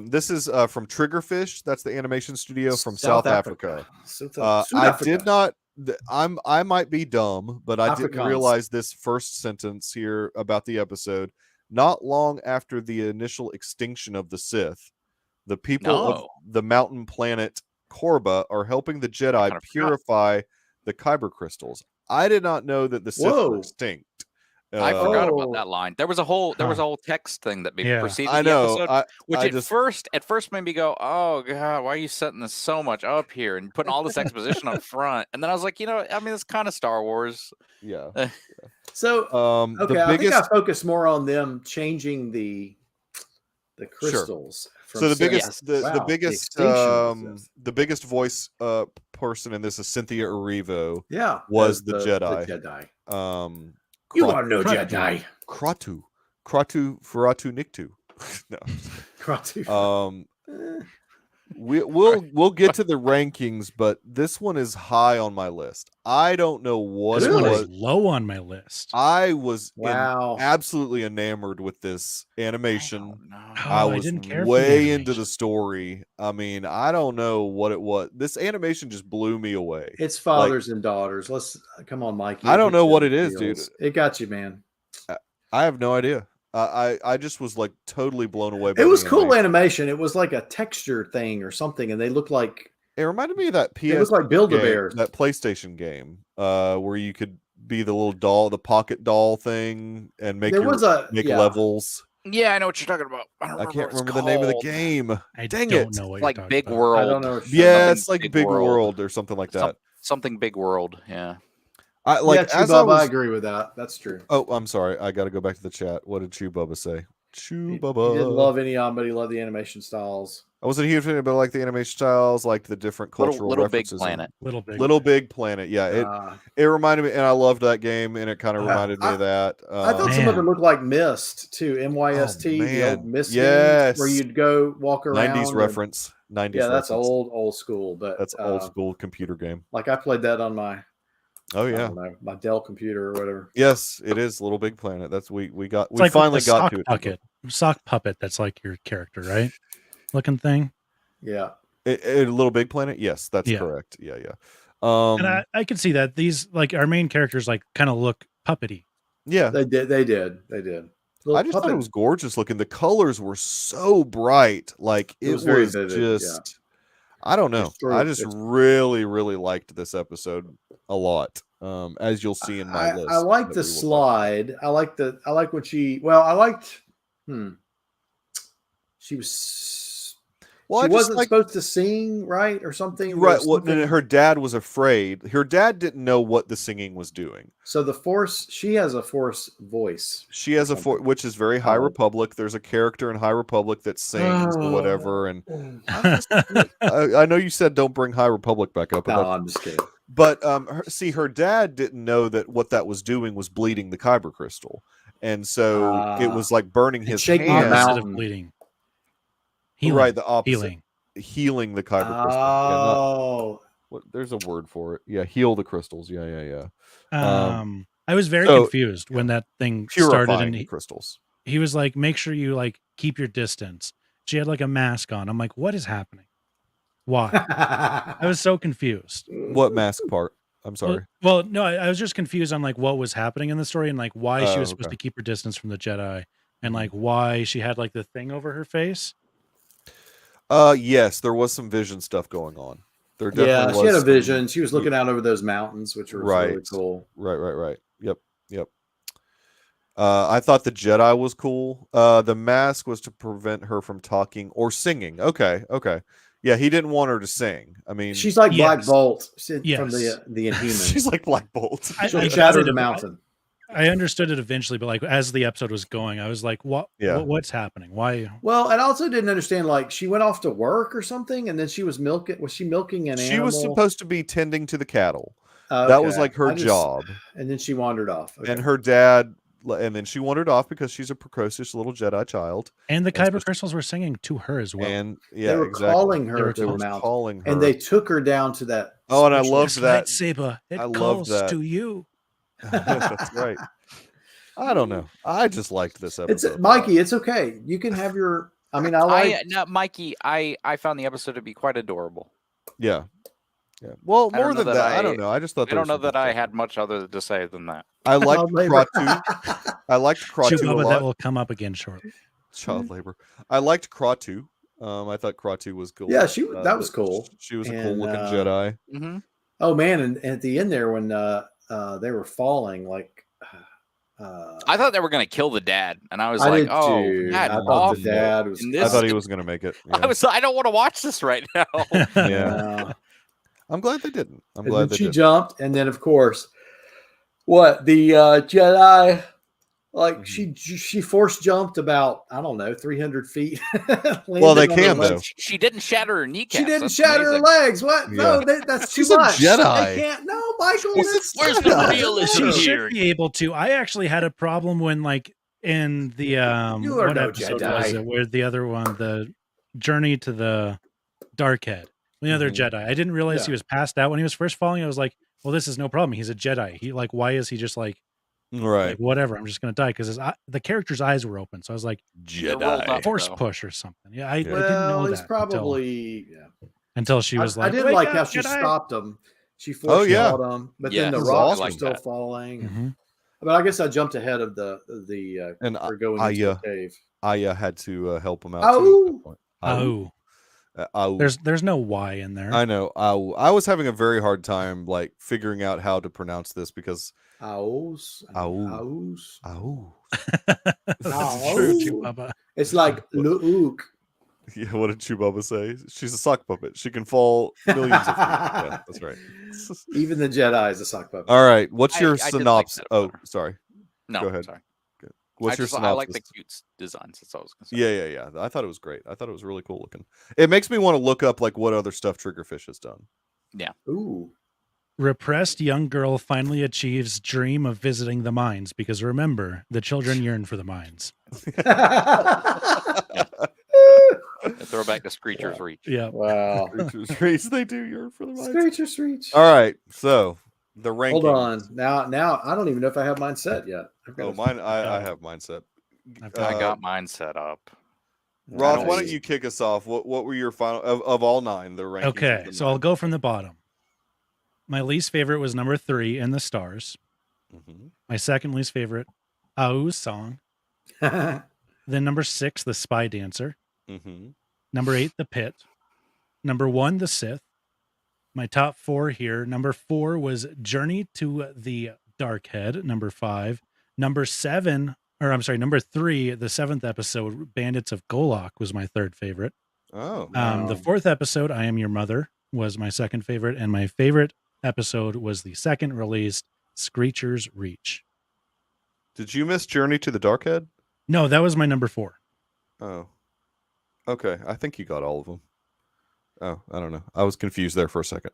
This is from Triggerfish. That's the animation studio from South Africa. I did not. I might be dumb, but I didn't realize this first sentence here about the episode. Not long after the initial extinction of the Sith, the people of the mountain planet Korba are helping the Jedi purify the kyber crystals. I did not know that the Sith were extinct. I forgot about that line. There was a whole text thing that preceded the episode, which at first made me go, "Oh God, why are you setting this so much up here and putting all this exposition up front?" And then I was like, it's kind of Star Wars. Yeah. So I think I focus more on them changing the crystals. Sure. So the biggest voice person in this is Cynthia Erivo. Yeah, was the Jedi. You are no Jedi. Kratu Feratu Niktu. No. Kratu. We'll get to the rankings, but this one is high on my list. I don't know what this it one was. Is low on my list. I was absolutely enamored with this animation. I was way into the story. I mean, I don't know what it was. This animation just blew me away. It's fathers and daughters. Let's come on, Mikey. I don't know what it is, dude. It got you, man. I have no idea. I just was like totally blown away by it. Was cool animation. It was like a texture thing or something, and they looked like it reminded me of that PS. It looked like Build-A-Bear, that PlayStation game, where you could be the little doll, the pocket doll thing, and make levels. Yeah, I know what you're talking about. I can't remember the name of the game. Dang it! Know what like Big about. World. I don't know. Yeah, it's like Big World or something like that. Something Big World. Yeah. I agree with that. That's true. Oh, I'm sorry. I got to go back to the chat. What did Chew Bubba say? Chew Bubba. He didn't love any of them, but he loved the animation styles. I wasn't a huge fan, but I like the animation styles, like the different cultural references. Little Big Planet. Yeah, it reminded me, and I loved that game, and it kind of reminded me of that. I thought some of it looked like Myst too. MYST, the old Myst games where you'd go walk around. 90s reference. 90s. Yeah, that's old school, but that's old school computer game. Like I played that on my. Oh yeah, my Dell computer or whatever. Yes, it is Little Big Planet. That's we finally got to it. Sock puppet. That's like your character, right? Looking thing. Yeah. Little Big Planet. Yes, that's correct. Yeah. And I can see that these like our main characters like kind of look puppety. Yeah, they did. I just thought it was gorgeous looking. The colors were so bright. Like it was vivid, just. I don't know. I just really, really liked this episode a lot. As you'll see in my list. I like the slide. I liked when she. Well, I liked. She was. Well, she wasn't supposed to sing, right, or something. Right. Well, her dad was afraid. Her dad didn't know what the singing was doing. So the Force. She has a Force voice. She has a Force, which is very High Republic. There's a character in High Republic that sings or whatever. And I know you said don't bring High Republic back up. No, I'm just kidding. But her dad didn't know that what that was doing was bleeding the kyber crystal, and so it was like burning his hand instead of bleeding. Healing. Right, the opposite. Healing the kyber crystal. Oh, there's a word for it. Yeah, heal the crystals. Yeah. I was very confused when that thing started. And the crystals. He was like, "Make sure you like keep your distance." She had like a mask on. I'm like, "What is happening? Why?" I was so confused. What mask part? I'm sorry. Well, no, I was just confused on like what was happening in the story and like why she was supposed to keep her distance from the Jedi and like why she had like the thing over her face. Yes, there was some vision stuff going on. There Yeah, definitely she had was a vision. She was looking out over those mountains, which was really right. cool. Right. Yep. I thought the Jedi was cool. The mask was to prevent her from talking or singing. Okay. Yeah, he didn't want her to sing. I mean, She's like Black Yes. Bolt from Yes. the Inhumans. she's like Black Bolt. She'll I shatter got the it. mountain. I understood it eventually, but like as the episode was going, I was like, "What? Yeah. What's happening? Why?" Well, and I also didn't understand. Like, she went off to work or something, and then she was milking. Was she milking an She animal? was supposed to be tending to the cattle. Okay. That was like her job. And then she wandered off. Okay. And her dad, and then she wandered off because she's a precocious little Jedi child. And the Kyber crystals were singing to her as well. And they were calling her to the mountain, calling her, and they took her down to that. Oh, and I loved that lightsaber. It I calls loved that. to you. That's right. I don't know. I just liked this episode. It's Mikey. It's okay. You can have your. I mean, Mikey. I found the episode to be quite adorable. Yeah. Well, more than that, I don't know. I just thought I don't know that I had much other to say than that. I liked Kratu. I liked Kratu a lot. That will come up again shortly. Child labor. I liked Kratu. I thought Kratu was cool. Yeah, that was cool. She was a cool looking Jedi. Mm-hmm. Oh man, and at the end there when they were falling, like I thought they were going to kill the dad, and I was I like, did "Oh, too. Dad, I thought the dad was. I thought he was going to make it. Yeah. I don't want to watch this right now. Yeah, I'm glad they didn't. I'm glad they she didn't. jumped, and then of course, what the Jedi. Like she force jumped about, I don't know, 300 feet. Well, they can though. She didn't shatter her kneecaps. She didn't shatter her legs. What? Yeah. No, that's too much. Jedi. They can't. No, Michael. Where's the realism She here? should be able to. I actually had a problem when, like, in the what episode was it? Where the other one, the Journey to the Dark Head, the other Jedi. I didn't realize he was passed out when he was first falling. I was like, well, this is no problem. He's a Jedi. He like, why is he just like? Right. Like, whatever. I'm just gonna die because the character's eyes were open. So I was like, Jedi force push or something. Yeah, I didn't know that. Probably until she was like, I didn't like how she stopped him. She forced him, but then the rocks were still falling. Mm-hmm. But I guess I jumped ahead of the and going into the cave. Aya had to help him out. There's no Y in there. I know. I was having a very hard time like figuring out how to pronounce this because It's like Luke. Yeah, what did Chewbacca say? She's a sock puppet. She can fall millions of feet. Yeah, that's right. Even the Jedi is a sock puppet. All right. What's your synopsis? Sorry. No, go ahead. Sorry. Good. What's your synopsis? I like the cute designs. That's all I was going to say. Yeah. I thought it was great. I thought it was really cool looking. It makes me want to look up like what other stuff Triggerfish has done. Yeah. Ooh. Repressed young girl finally achieves dream of visiting the mines because remember, the children yearn for the mines. Throw back to Screecher's Reach. Yeah. Wow. Screecher's Reach. They do yearn for the mines. Screecher's Reach. All right. So the ranking. Hold on. Now I don't even know if I have mine set yet. Mine. I have mine set. I got mine set up. Roth, why don't you kick us off? What were your final of all 9? The rankings. Okay, so I'll go from the bottom. My least favorite was number 3, In the Stars. Mm-hmm. My second least favorite, Au's song. Then number 6, The Spy Dancer. Mm-hmm. Number 8, The Pit. Number 1, The Sith. My top 4 here. Number 4 was Journey to the Dark Head. Number 5. Number 3, the 7th episode, Bandits of Golok, was my third favorite. Oh. The 4th episode, I Am Your Mother, was my second favorite. And my favorite episode was the second released, Screecher's Reach. Did you miss Journey to the Dark Head? No, that was my number 4. Oh. Okay. I think you got all of them. Oh, I don't know. I was confused there for a second.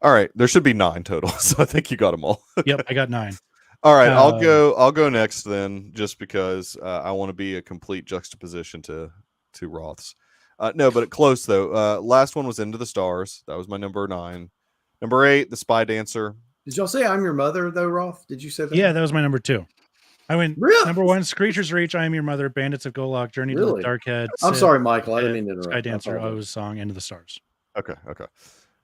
All right. There should be 9 total. So I think you got them all. Yep. I got 9. All right. I'll go next then, just because I want to be a complete juxtaposition to Roth's. No, but close though. Last one was Into the Stars. That was my number 9. Number 8, The Spy Dancer. Did y'all say I'm Your Mother though, Roth? Did you say that? Yeah, that was my number 2. I went number 1, Screecher's Reach, I Am Your Mother, Bandits of Golok, Journey to the Dark Head. I'm sorry, Michael. I didn't mean to interrupt. Spy Dancer, O's song, Into the Stars. Okay.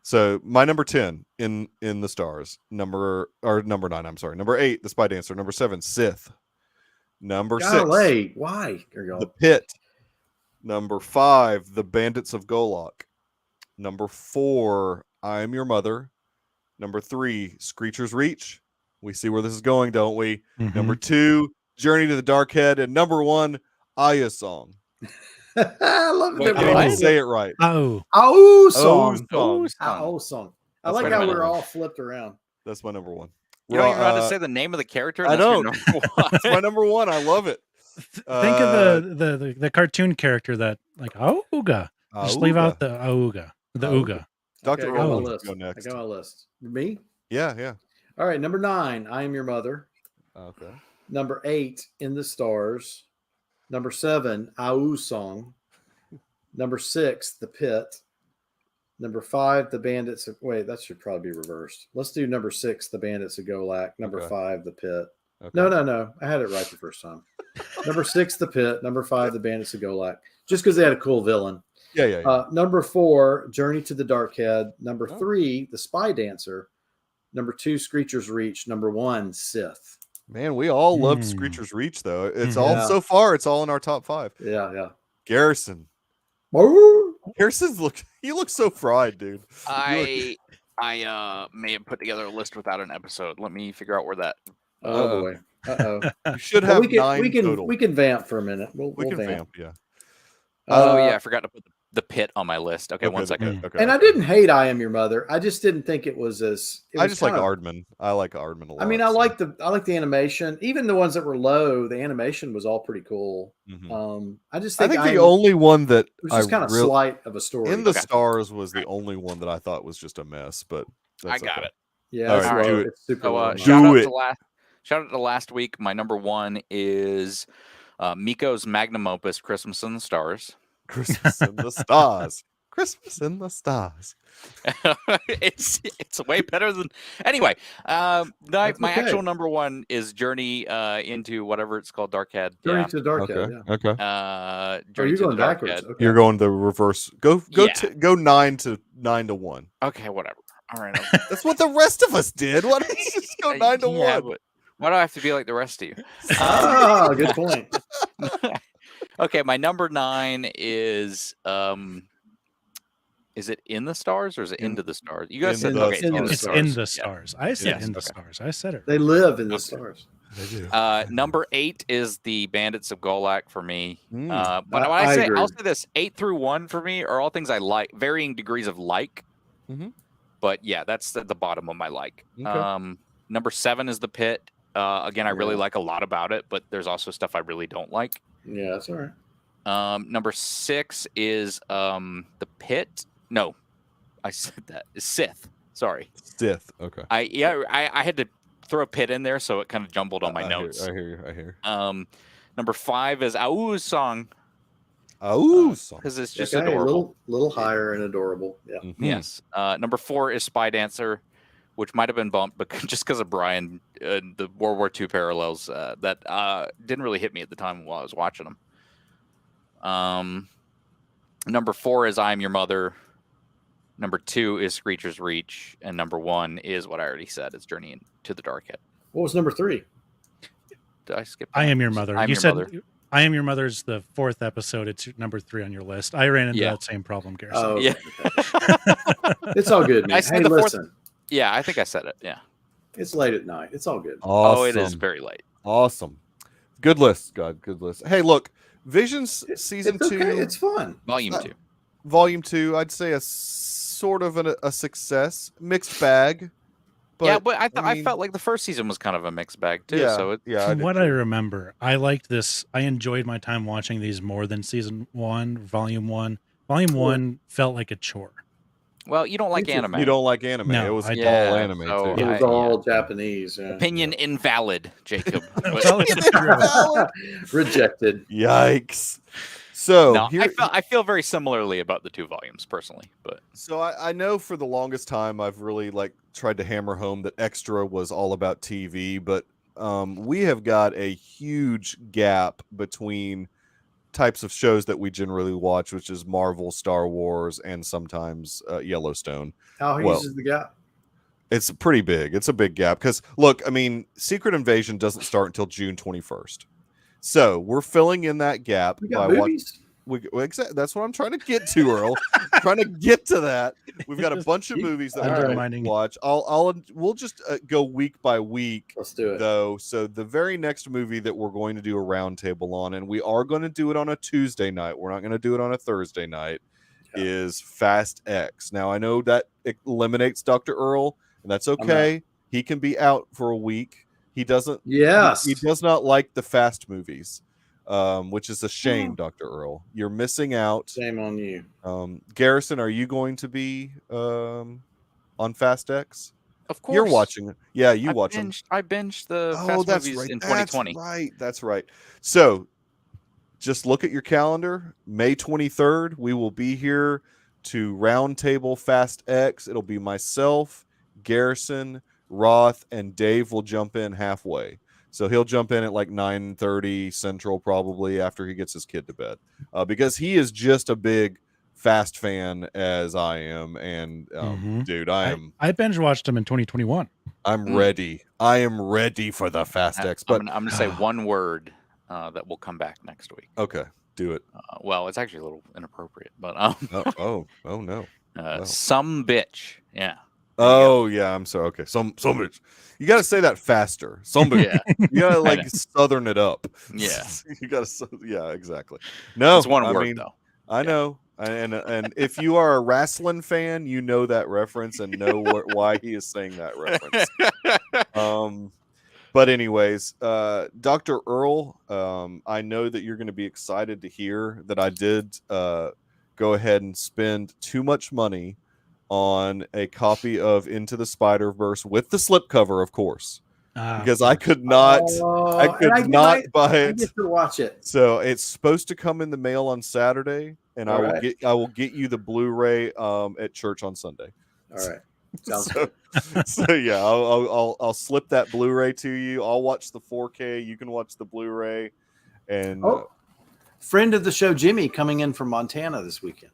So my number 10 in the Stars. Number 9. I'm sorry. Number 8, The Spy Dancer. Number 7, Sith. Number 6. Why? The Pit. Number 5, The Bandits of Golok. Number 4, I Am Your Mother. Number 3, Screecher's Reach. We see where this is going, don't we? Mhm. Number 2, Journey to the Dark Head. And number 1, Aya Song. I love Wait, that. I didn't what? even say it right. Oh, Oh song. Song. Oh song. I That's like my how number we're one. all flipped around. That's my number 1. You don't even know how to say the name of the character. I and that's your don't. number one? That's my number 1. I love it. think of the cartoon character that like Auga. Just leave out the Auga. The Ooga. Dr. Okay, I got my Owen list. go next. I got my list. Me? Yeah. All right, number 9, I Am Your Mother. Okay. Number 8, In the Stars. Number 7, Au Song. Number 6, The Pit. Number 5, The Bandits of... Wait, that should probably be reversed. Let's do number 6, The Bandits of Golak. Number 5, The Pit. Okay. No. I had it right the first time. Number 6, The Pit. Number 5, The Bandits of Golak. Just because they had a cool villain. Yeah. Number 4, Journey to the Dark Head. Number 3, The Spy Dancer. Number 2, Screecher's Reach. Number 1, Sith. Man, we all loved Screecher's Reach, though. It's all Yeah. so far. It's all in our top 5. Yeah. Garrison. Woo! Garrison's you look so fried, dude. I may have put together a list without an episode. Let me figure out where that. Oh boy. Uh-oh. You should have we 9 can total. we can vamp for a minute. We'll We can vamp. vamp, yeah. Oh yeah, I forgot to put the Pit on my list. Okay, one second. Okay. And I didn't hate I Am Your Mother. I just didn't think it was as. I just like Aardman. I like Aardman a lot. I mean, I like the animation. Even the ones that were low, the animation was all pretty cool. Mhm. I just think the only one that it was just kind of slight of a story. In the Stars was the only one that I thought was just a mess, but I got it. Yeah, All it's right, low. do it. It's super So, low. shout out to last week. My number 1 is Miko's magnum opus, Christmas in the Stars. Christmas in the Stars. Christmas in the Stars. it's way better than anyway. My okay. actual number 1 is Journey into whatever it's called, Darkhead. Journey to the Dark Head. Yeah. Okay. Journey You're to going the Dark backwards. Head. Okay. You're going the reverse. Go Yeah. go 9 to 1. Okay, whatever. All right. That's what the rest of us did. Why don't you just go 9 to 1? But why do I have to be like the rest of you? Good point. Okay, my number 9 is it In the Stars or is it Into the Stars? You guys said okay. It's In the Stars. I said Yes, In the okay. Stars. I said it. They live in the stars. They do. Number 8 is the Bandits of Golak for me. But when I agree. I'll say this, 8 through 1 for me are all things I like, varying degrees of like. Mhm. But yeah, that's the bottom of my like. Okay. Number 7 is The Pit. Again, I really like a lot about it, but there's also stuff I really don't like. Yeah, that's all right. Number 6 is The Pit. No, I said that. Sith. Sorry. Sith. Okay. I had to throw a Pit in there, so it kind of jumbled on my notes. I hear you. Number 5 is Au's song. Song. Because it's just Okay, adorable. little higher and adorable. Yeah. Mhm. Yes. Number 4 is Spy Dancer, which might have been bumped, but just because of Brian, the World War II parallels that didn't really hit me at the time while I was watching them. Number 4 is I Am Your Mother. Number 2 is Screecher's Reach, and number 1 is what I already said. It's Journey into the Dark Head. What was number 3? Did I skip? I that? Am Your Mother. I Am You Your said Mother. I Am Your Mother's the 4th episode. It's number 3 on your list. I ran into Yeah. that same problem, Garrison. Oh, Yeah. it's all good, man. I said Hey, the fourth- listen, Yeah, I think I said it. Yeah. it's late at night. It's all good. Awesome. Oh, it is very late. Awesome. Good list, God. Good list. Hey, look, Visions season It's 2, okay. It's fun. Volume 2. volume 2. I'd say a sort of a success, mixed bag. But, yeah, but I mean, felt like the first season was kind of a mixed bag too. Yeah, So it, yeah. From what I remember, I liked this. I enjoyed my time watching these more than season 1, volume 1. Volume 1 felt like a chore. well, you don't like too. anime. You don't like anime. No, it was I all don't. anime So too. It was all Japanese. Yeah. Opinion invalid, Jacob. But- Well, it's true. Rejected. Yikes. So no, here, I feel very similarly about the 2 volumes personally, but so I know for the longest time I've really tried to hammer home that Extra was all about TV, but we have got a huge gap between types of shows that we generally watch, which is Marvel, Star Wars, and sometimes Yellowstone. How huge is the gap? It's pretty big. It's a big gap because look, I mean, Secret Invasion doesn't start until June 21st. So we're filling in that gap We by got movies. That's what I'm trying to get to, Earl. Trying to get to that. We've got a bunch of movies that we're going to watch. We'll just go week by week. Let's do it. Though. So the very next movie that we're going to do a roundtable on, and we are going to do it on a Tuesday night. We're not going to do it on a Thursday night. Yeah. Is Fast X. Now I know that it eliminates Dr. Earl, and that's okay. He can be out for a week. He doesn't. Yes. He does not like the fast movies. Which is a shame, Dr. Earl. You're missing out. Shame on you. Garrison, are you going to be on Fast X? Of course. You're watching it. Yeah, you watch them. I binged the Fast movies in 2020. That's right. So just look at your calendar. May 23rd, we will be here to roundtable Fast X. It'll be myself, Garrison, Roth, and Dave will jump in halfway. So he'll jump in at like 9:30 Central probably after he gets his kid to bed, because he is just a big Fast fan as I am. And dude, I binge watched him in 2021. I'm ready. I am ready for the Fast X. But I'm going to say one word that will come back next week. Okay, do it. Well, it's actually a little inappropriate, but oh no. Some bitch. Yeah. Oh yeah, I'm sorry. Okay, some bitch. You got to say that faster. Somebody, you got to like southern it up. Yeah, you got to. Yeah, exactly. No, it's one word though. I know, and if you are a wrestling fan, you know that reference and know why he is saying that reference. But anyways, Dr. Earl, I know that you're going to be excited to hear that I did go ahead and spend too much money on a copy of Into the Spider-Verse with the slipcover, of course, because I could not buy it. I get to watch it. So it's supposed to come in the mail on Saturday, and I will get you the Blu-ray at church on Sunday. All right. Sounds good. So yeah, I'll slip that Blu-ray to you. I'll watch the 4K. You can watch the Blu-ray. And friend of the show, Jimmy, coming in from Montana this weekend.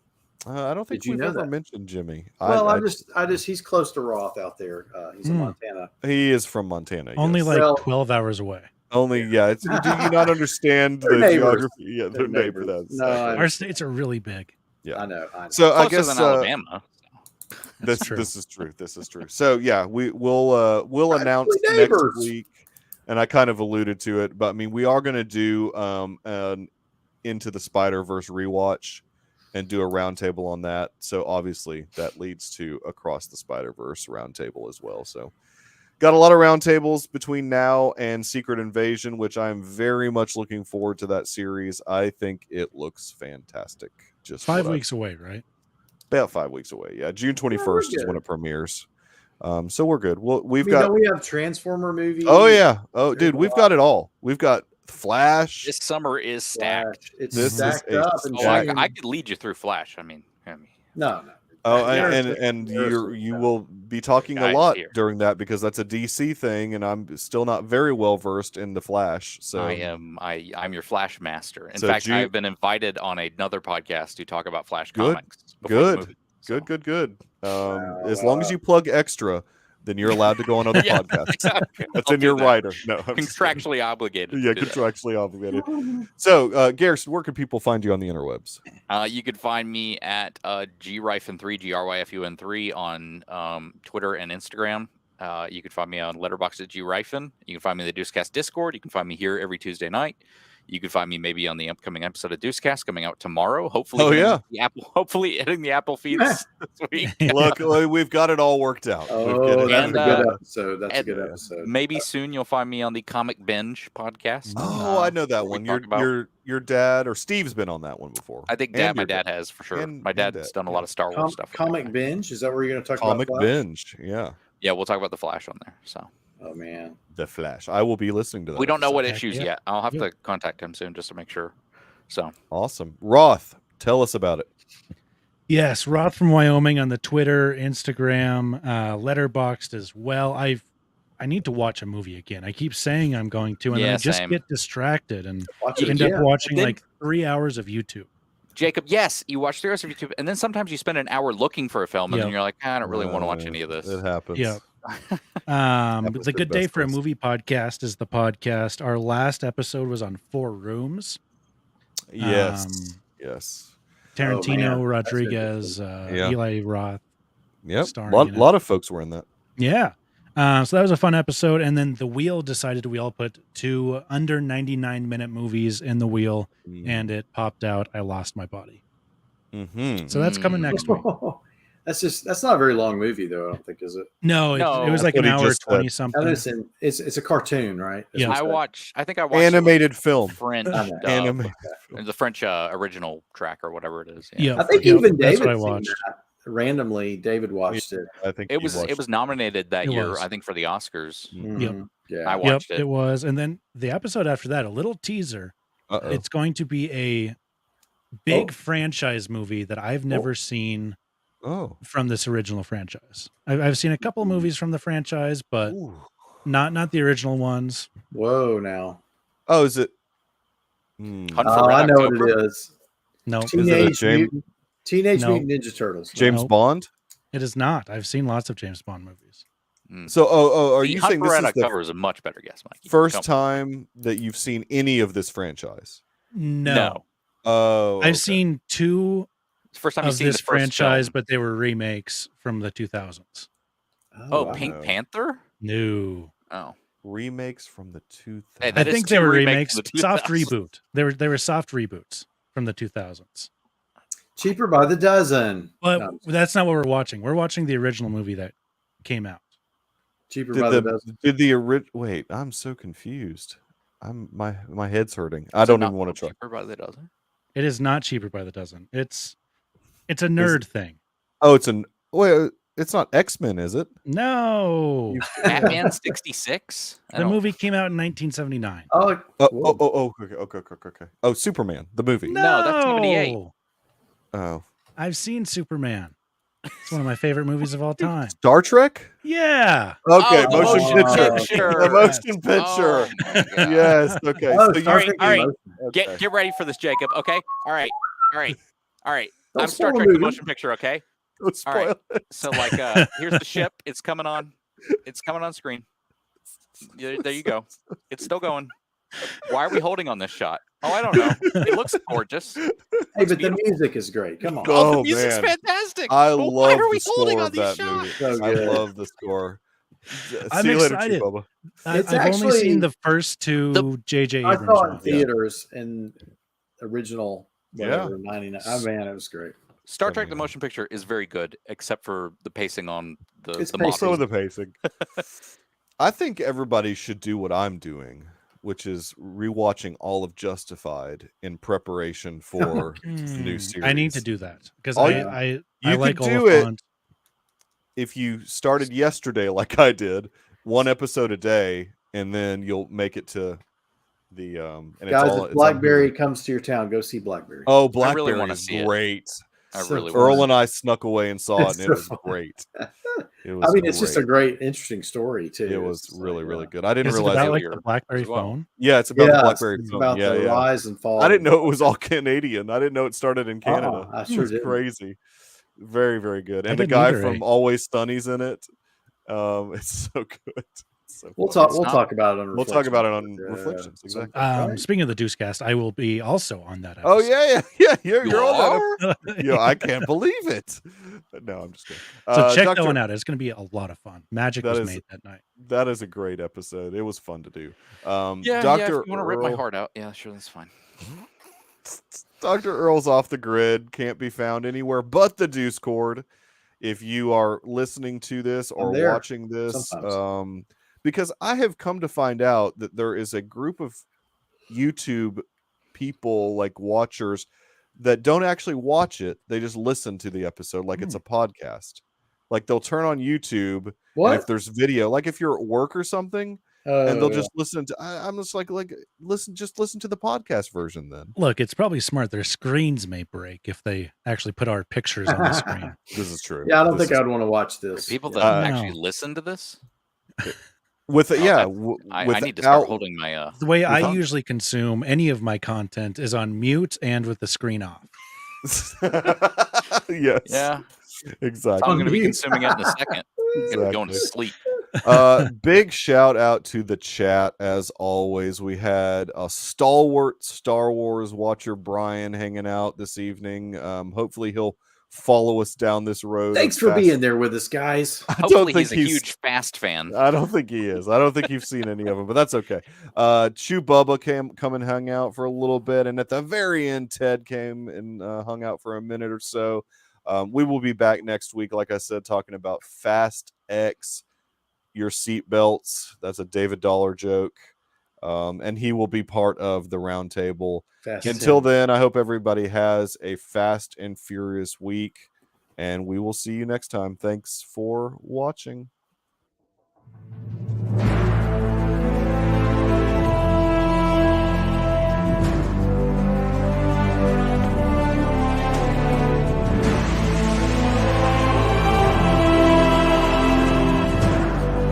I don't think we've ever mentioned Jimmy. Well, I just he's close to Roth out there. He's in Montana. He is from Montana. Only 12 hours away. Only, yeah. Do you not understand the geography? Yeah, they're neighbors. No, our states are really big. Yeah, I know. So closer I guess than Alabama. This is true. This is true. So yeah, we'll announce next week, and I kind of alluded to it, but I mean we are going to do an Into the Spider-Verse rewatch and do a roundtable on that. So obviously that leads to Across the Spider-Verse roundtable as well. So got a lot of roundtables between now and Secret Invasion, which I'm very much looking forward to that series. I think it looks fantastic. Just 5 weeks away, right? About 5 weeks away. Yeah. June 21st is when it premieres. So we're good. Well, we have Transformer movies. Oh yeah. Oh dude, we've got it all. We've got Flash. This summer is stacked. It's stacked up. I could lead you through Flash. I mean. No. Oh, and you will be talking a lot during that because that's a DC thing, and I'm still not very well versed in the Flash. So I'm your Flash master. In fact, I've been invited on another podcast to talk about Flash comics. Good. As long as you plug extra, then you're allowed to go on other podcasts. Exactly. That's in your writer. No, contractually obligated. Yeah, contractually obligated. So, Garrison, where can people find you on the interwebs? You could find me at GRyfun3, GRYFUN3 on Twitter and Instagram. You can find me on Letterboxd at GRyfun. You can find me in the Deucecast Discord. You can find me here every Tuesday night. You can find me maybe on the upcoming episode of Deucecast coming out tomorrow. Hopefully, hitting the Apple feeds this week. Look, we've got it all worked out. Oh, that's a good episode. That's a good episode. Maybe soon you'll find me on the Comic Binge podcast. Oh, I know that one. Your dad or Steve's been on that one before. I think my dad has for sure. My dad's done a lot of Star Wars stuff. Comic Binge? Is that where you're going to talk about? Comic Binge, yeah. Yeah, we'll talk about the Flash on there. So. Oh man, the Flash. I will be listening to that. We don't know what issues yet. I'll have to contact him soon just to make sure. So awesome. Roth, tell us about it. Yes, Roth from Wyoming on the Twitter, Instagram, Letterboxd as well. I need to watch a movie again. I keep saying I'm going to, and then I just get distracted and end up watching like 3 hours of YouTube. Jacob, yes, you watch 3 hours of YouTube, and then sometimes you spend an hour looking for a film, and then you're like, I don't really want to watch any of this. It happens. Yeah. The Good Day for a Movie podcast is the podcast. Our last episode was on 4 Rooms. Yes. Yes. Tarantino, Oh, Rodriguez, Eli Roth. Yep. Starring Lot of folks were in that. Yeah. So that was a fun episode. And then the wheel decided we all put 2 under 99-minute movies in the wheel, and it popped out I Lost My Body. So that's coming next week. That's not a very long movie, though. I don't think, is it? No, it was like an hour 20 something. It's a cartoon, right? Yeah. I think I watched animated film. French, Animated the French original track or whatever it is. Yeah. I think even that's David what I watched. Randomly. David watched it. I think it was nominated that year. I think for the Oscars. Mm-hmm. Yeah, I watched it. It was, and then the episode after that, a little teaser. It's going to be a big franchise movie that I've never seen. From this original franchise. I've seen a couple movies from the franchise, but not the original ones. Whoa, now. Oh, is it? I know what it is. No. Teenage Mutant Ninja Turtles. James Bond? It is not. I've seen lots of James Bond movies. So, are you saying this is the cover is a much better guess, Mikey? First time that you've seen any of this franchise? No. Oh, I've seen 2 it's the first time of you've seen this the first franchise, film. but they were remakes from the 2000s. Pink Panther? No. Oh. Remakes from the 2000s. Hey, I think they were remakes. Soft reboot. They were soft reboots from the 2000s. Cheaper by the dozen. But that's not what we're watching. We're watching the original movie that came out. Cheaper by the dozen. Did the original? Wait, I'm so confused. My head's hurting. I don't even want to try. Cheaper by the dozen. It is not cheaper by the dozen. It's a nerd thing. Oh, it's not X-Men, is it? No. Batman 66. The movie came out in 1979. Okay. Oh, Superman, the movie. No, that's 78. Oh. I've seen Superman. It's one of my favorite movies of all time. Star Trek? Yeah. Okay, motion picture. The motion picture. Oh, yes. Okay. All right. Get ready for this, Jacob. Okay. All right. I'm Star Trek the motion picture. Okay. Don't spoil it. So here's the ship. It's coming on. It's coming on screen. There you go. It's still going. Why are we holding on this shot? Oh, I don't know. It looks gorgeous. Hey, but the music is great. Come on. Oh, the music's fantastic. I love why are we the holding score on of these that shots? movie. So I good. love the score. I'm See you later, excited. Chief Bubba. I've only seen the first 2 J.J. I Abrams saw it in movies. theaters in original, whatever, 99. Oh, man, it was great. Star Trek the motion picture is very good, except for the pacing on the Also the pacing. I think everybody should do what I'm doing, which is rewatching all of Justified in preparation for the new series. I need to do that because you I like could do Oliphant. it if you started yesterday, like I did, 1 episode a day, and then you'll make it to the and Guys, it's if Blackberry comes to your town, go see Blackberry. Oh, Blackberry really wanna is see it. great. I really Earl and I snuck away and saw it, and it so was fun. great. It's just a great, interesting story too. It was really good. I didn't Is it realize about it. like the BlackBerry phone? Yeah, it's about the BlackBerry it's phone. about Yeah, the yeah. rise and fall. I didn't know it was all Canadian. I didn't know it started in Canada. I It sure was didn't. crazy. Very, very good. I And the didn't guy either, from Always Sunny's in it. It's so good. So We'll funny. talk about it on We'll talk about it on Reflections. Exactly. Speaking of the Deucecast, I will be also on that episode. Oh yeah. You're You on that. are? Yeah, I can't believe it. No, I'm just kidding. So check Dr. that one out. It's going to be a lot of fun. Magic was made that night. That is a great episode. It was fun to do. Yeah, Dr. if you want to rip my heart out, yeah, sure, that's fine. Dr. Earl's off the grid, can't be found anywhere but the Deucecord. If you are listening to this or watching this, because I have come to find out that there is a group of YouTube people, like watchers, that don't actually watch it. They just listen to the episode like it's a podcast. Like they'll turn on YouTube, and if there's video, like if you're at work or something, and they'll just listen to. I'm just like listen to the podcast version. Then look, it's probably smart. Their screens may break if they actually put our pictures on the screen. This is true. Yeah, I don't think I'd want to watch this. People that actually listen to this. I need to start holding my. The way I usually consume any of my content is on mute and with the screen off. Yes. Yeah. Exactly. I'm going to be consuming it in a second. I'm going to go to sleep. Big shout out to the chat as always. We had a stalwart Star Wars watcher, Brian, hanging out this evening. Hopefully he'll follow us down this road. Thanks for being there with us, guys. Hopefully he's a huge Fast fan. I don't think he is. I don't think you've seen any of them, but that's okay. Chew Bubba come and hung out for a little bit, and at the very end, Ted came and hung out for a minute or so. We will be back next week, like I said, talking about Fast X, your seatbelts. That's a David Dollar joke. And he will be part of the roundtable. Until then, I hope everybody has a fast and furious week, and we will see you next time. Thanks for watching.